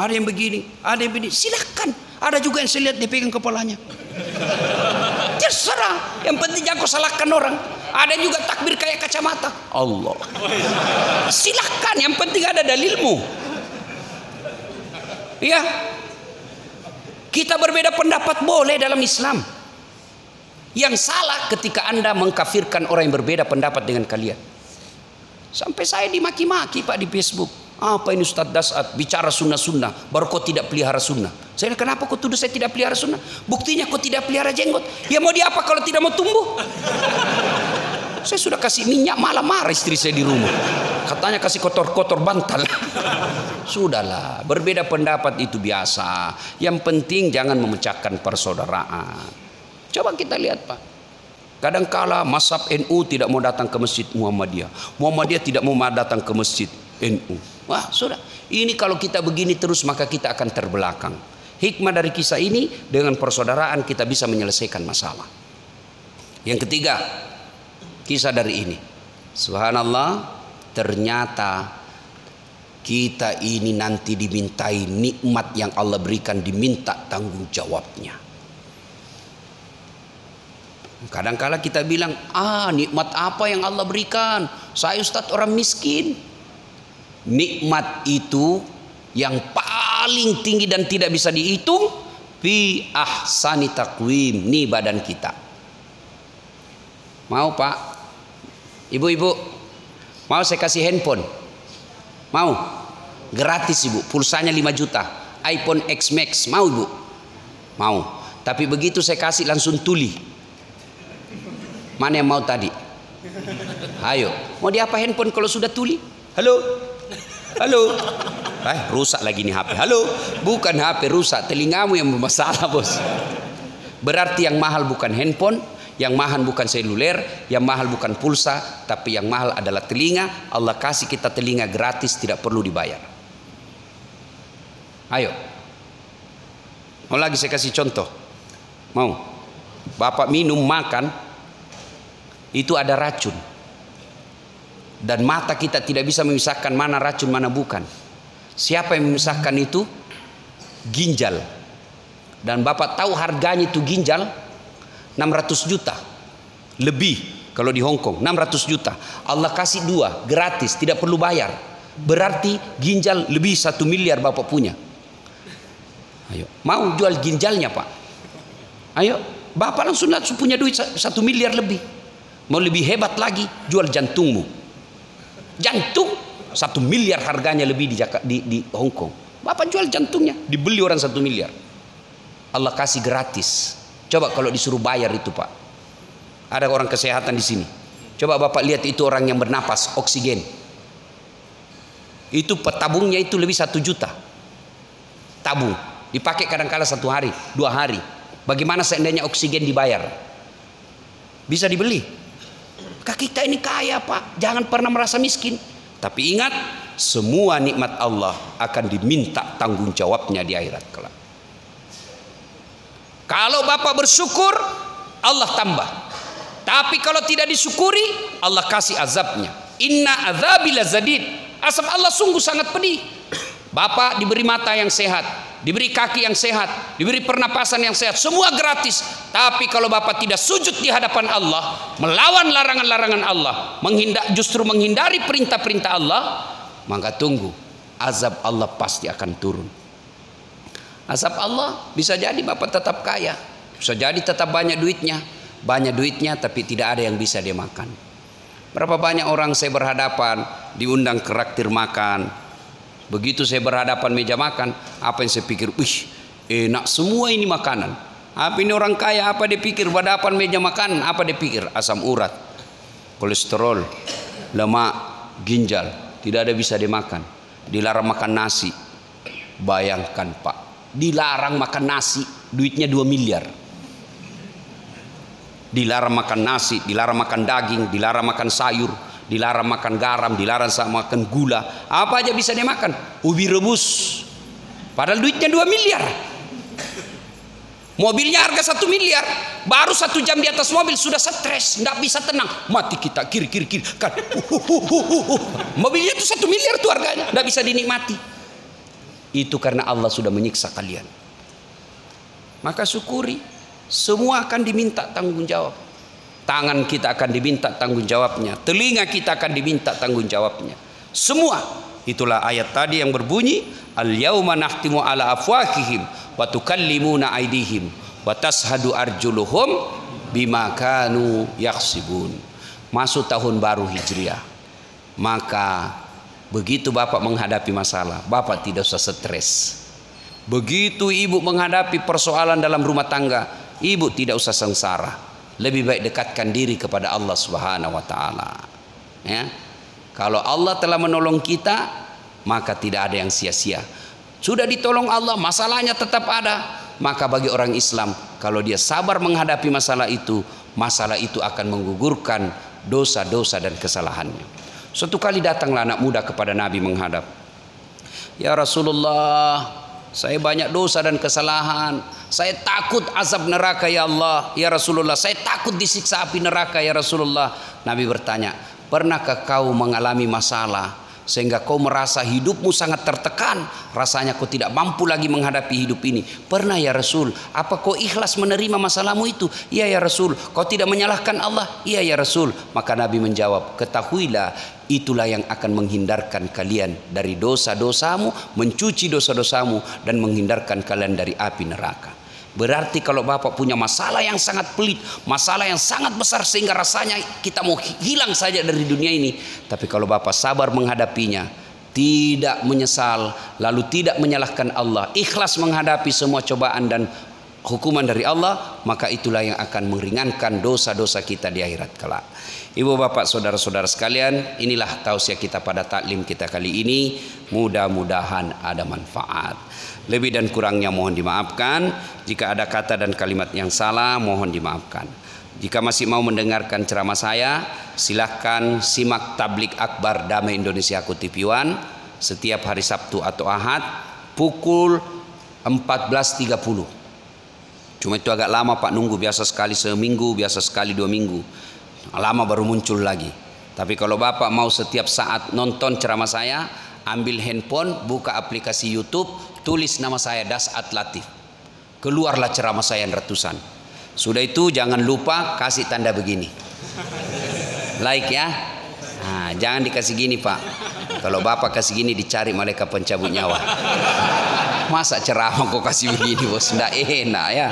Ada yang begini, ada yang begini. Silakan. Ada juga yang saya lihat dipegang kepalanya. Terserah. Yang penting jangan kau salahkan orang. Ada juga takbir kayak kacamata. Allah. Silakan. Yang penting ada dalilmu. Ya. Kita berbeda pendapat boleh dalam Islam. Yang salah ketika Anda mengkafirkan orang yang berbeda pendapat dengan kalian. Sampai saya dimaki-maki Pak di Facebook. Apa ini Ustadz Dasat bicara sunnah-sunnah, baru kau tidak pelihara sunnah. Saya kenapa kau tuduh saya tidak pelihara sunnah? Buktinya kau tidak pelihara jenggot. Ya mau diapa kalau tidak mau tumbuh? Saya sudah kasih minyak, malah marah istri saya di rumah. Katanya kasih kotor-kotor bantal. Sudahlah, berbeda pendapat itu biasa. Yang penting jangan memecahkan persaudaraan. Coba kita lihat Pak. Kadangkala mazhab NU tidak mau datang ke masjid Muhammadiyah. Muhammadiyah tidak mau datang ke masjid NU. Wah sudah, ini kalau kita begini terus maka kita akan terbelakang. Hikmah dari kisah ini, dengan persaudaraan kita bisa menyelesaikan masalah. Yang ketiga, kisah dari ini, subhanallah, ternyata kita ini nanti dimintai nikmat yang Allah berikan, diminta tanggung jawabnya. Kadang-kala kita bilang, nikmat apa yang Allah berikan? Saya Ustadz orang miskin. Nikmat itu yang paling tinggi dan tidak bisa dihitung, fi ahsani taqwim, nih badan kita. Mau Pak? Ibu-ibu, mau saya kasih handphone? Mau? Gratis Ibu, pulsanya 5 juta, iPhone X Max, mau Ibu? Mau. Tapi begitu saya kasih langsung tuli. Mana yang mau tadi? Ayo, mau diapa handphone kalau sudah tuli? Halo? Halo? Rusak lagi nih HP. Halo? Bukan HP rusak, telingamu yang bermasalah bos. Berarti yang mahal bukan handphone, yang mahal bukan seluler, yang mahal bukan pulsa, tapi yang mahal adalah telinga. Allah kasih kita telinga gratis, tidak perlu dibayar. Ayo. Mau lagi saya kasih contoh? Mau? Bapak minum, makan, itu ada racun. Dan mata kita tidak bisa memisahkan mana racun mana bukan. Siapa yang memisahkan itu? Ginjal. Dan Bapak tahu harganya itu ginjal 600 juta lebih kalau di Hong Kong, 600 juta. Allah kasih 2 gratis, tidak perlu bayar. Berarti ginjal lebih 1 miliar Bapak punya. Ayo, mau jual ginjalnya Pak? Ayo, Bapak langsung punya duit 1 miliar lebih. Mau lebih hebat lagi, jual jantungmu. Jantung 1 miliar harganya lebih di Hong Kong. Bapak jual jantungnya, dibeli orang 1 miliar. Allah kasih gratis. Coba kalau disuruh bayar itu Pak. Ada orang kesehatan di sini. Coba Bapak lihat itu orang yang bernapas oksigen. Itu tabungnya itu lebih 1 juta. Tabung dipakai kadang-kala 1 hari, 2 hari. Bagaimana seandainya oksigen dibayar? Bisa dibeli. Kita ini kaya Pak, jangan pernah merasa miskin. Tapi ingat, semua nikmat Allah akan diminta tanggung jawabnya di akhirat kelak. Kalau Bapak bersyukur, Allah tambah. Tapi kalau tidak disyukuri, Allah kasih azabnya. Inna azabil lazadid. Azab Allah sungguh sangat pedih. Bapak diberi mata yang sehat, diberi kaki yang sehat, diberi pernapasan yang sehat, semua gratis. Tapi kalau Bapak tidak sujud di hadapan Allah, melawan larangan-larangan Allah, justru menghindari perintah-perintah Allah, maka tunggu, azab Allah pasti akan turun. Azab Allah bisa jadi Bapak tetap kaya, bisa jadi tetap banyak duitnya tapi tidak ada yang bisa dia makan. Berapa banyak orang saya berhadapan diundang ke traktir makan. Begitu saya berhadapan meja makan, apa yang saya pikir, wih enak semua ini makanan. Apa ini orang kaya, apa dia pikir berhadapan meja makan, apa dia pikir? Asam urat, kolesterol, lemak, ginjal, tidak ada bisa dimakan. Dilarang makan nasi. Bayangkan Pak, dilarang makan nasi, duitnya 2 miliar. Dilarang makan nasi, dilarang makan daging, dilarang makan sayur, dilarang makan garam, dilarang makan gula. Apa aja bisa dia makan? Ubi rebus. Padahal duitnya 2 miliar. Mobilnya harga 1 miliar. Baru 1 jam di atas mobil sudah stres, tidak bisa tenang. Mati kita kiri kan. Mobilnya itu 1 miliar tuh harganya, tidak bisa dinikmati. Itu karena Allah sudah menyiksa kalian. Maka syukuri. Semua akan diminta tanggung jawab. Tangan kita akan diminta tanggung jawabnya, telinga kita akan diminta tanggung jawabnya. Semua. Itulah ayat tadi yang berbunyi, al-yauma nahtimu ala afwahihim wa tukallimuna aydihim wa tashhadu arjuluhum bima kanu yaksibun. Masuk tahun baru Hijriah. Maka begitu Bapak menghadapi masalah, Bapak tidak usah stres. Begitu ibu menghadapi persoalan dalam rumah tangga, ibu tidak usah sengsara. Lebih baik dekatkan diri kepada Allah Subhanahu wa taala. Ya. Kalau Allah telah menolong kita, maka tidak ada yang sia-sia. Sudah ditolong Allah, masalahnya tetap ada. Maka bagi orang Islam, kalau dia sabar menghadapi masalah itu akan menggugurkan dosa-dosa dan kesalahannya. Suatu kali datanglah anak muda kepada Nabi menghadap. Ya Rasulullah, saya banyak dosa dan kesalahan. Saya takut azab neraka ya Allah. Ya Rasulullah, saya takut disiksa api neraka ya Rasulullah. Nabi bertanya, pernahkah kau mengalami masalah sehingga kau merasa hidupmu sangat tertekan, rasanya kau tidak mampu lagi menghadapi hidup ini? Pernah ya Rasul. Apa kau ikhlas menerima masalahmu itu? Iya ya Rasul. Kau tidak menyalahkan Allah? Iya ya Rasul. Maka Nabi menjawab, ketahuilah, itulah yang akan menghindarkan kalian dari dosa-dosamu, mencuci dosa-dosamu, dan menghindarkan kalian dari api neraka. Berarti kalau Bapak punya masalah yang sangat pelit, masalah yang sangat besar sehingga rasanya kita mau hilang saja dari dunia ini, tapi kalau Bapak sabar menghadapinya, tidak menyesal, lalu tidak menyalahkan Allah, ikhlas menghadapi semua cobaan dan hukuman dari Allah, maka itulah yang akan meringankan dosa-dosa kita di akhirat kelak. Ibu bapak saudara-saudara sekalian, inilah tausiah kita pada taklim kita kali ini. Mudah-mudahan ada manfaat. Lebih dan kurangnya mohon dimaafkan. Jika ada kata dan kalimat yang salah, mohon dimaafkan. Jika masih mau mendengarkan ceramah saya, silahkan simak tablik akbar Damai Indonesia Aku TV One setiap hari Sabtu atau Ahad pukul 14.30. Cuma itu agak lama Pak nunggu, biasa sekali seminggu, biasa sekali 2 minggu. Lama baru muncul lagi. Tapi kalau Bapak mau setiap saat nonton ceramah saya, ambil handphone, buka aplikasi YouTube, tulis nama saya Das'at Latif. Keluarlah ceramah saya yang ratusan. Sudah itu jangan lupa kasih tanda begini. Like ya. Nah, jangan dikasih gini Pak. Kalau bapak kasih gini dicari malaikat pencabut nyawa. Masa ceramah kok kasih begini bos? Nggak enak ya.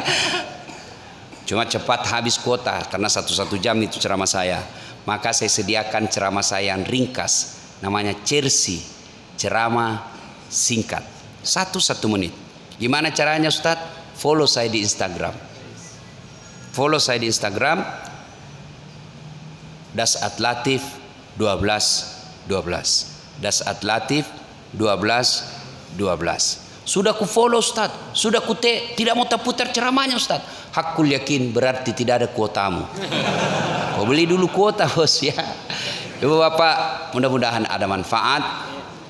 Cuma cepat habis kuota karena 1 jam itu ceramah saya. Maka saya sediakan ceramah saya yang ringkas. Namanya Cersi, ceramah singkat. 1 menit. Gimana caranya Ustadz? Follow saya di Instagram. Follow saya di Instagram. Dasat Latif 12. Dasat Latif 12. Sudah ku follow Ustaz, sudah ku tidak mau terputar ceramahnya Ustaz. Hakul yakin berarti tidak ada kuotamu. Kau beli dulu kuota bos ya. Ibu bapak, mudah-mudahan ada manfaat.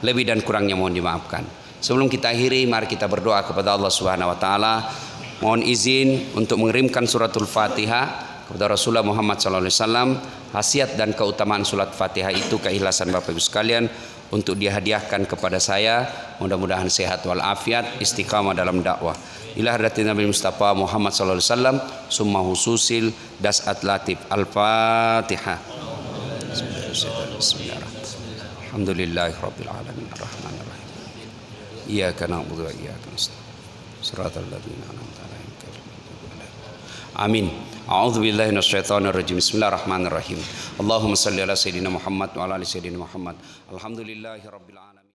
Lebih dan kurangnya mohon dimaafkan. Sebelum kita akhiri, mari kita berdoa kepada Allah Subhanahu Wa Taala. Mohon izin untuk mengirimkan suratul Fatihah kepada Rasulullah Muhammad SAW. Khasiat dan keutamaan surat Fatihah itu keikhlasan Bapak Ibu sekalian untuk dihadiahkan kepada saya. Mudah-mudahan sehat walafiat, istiqamah dalam dakwah. Ila hadratin Nabi Mustafa Muhammad SAW. Summa hususil Dasat Latif Al-Fatihah. Bismillahirrahmanirrahim. Alhamdulillahirabbil alamin arrahmanir rahim. Iyyaka na'budu wa iyyaka nasta'in. Shiratal ladzina an'amta 'alaihim ghairil maghdubi 'alaihim. Amin. A'udzu billahi minasyaitonir rajim. Bismillahirrahmanirrahim. Allahumma shalli ala sayidina Muhammad wa ala ali sayidina Muhammad. Alhamdulillahirabbil alamin.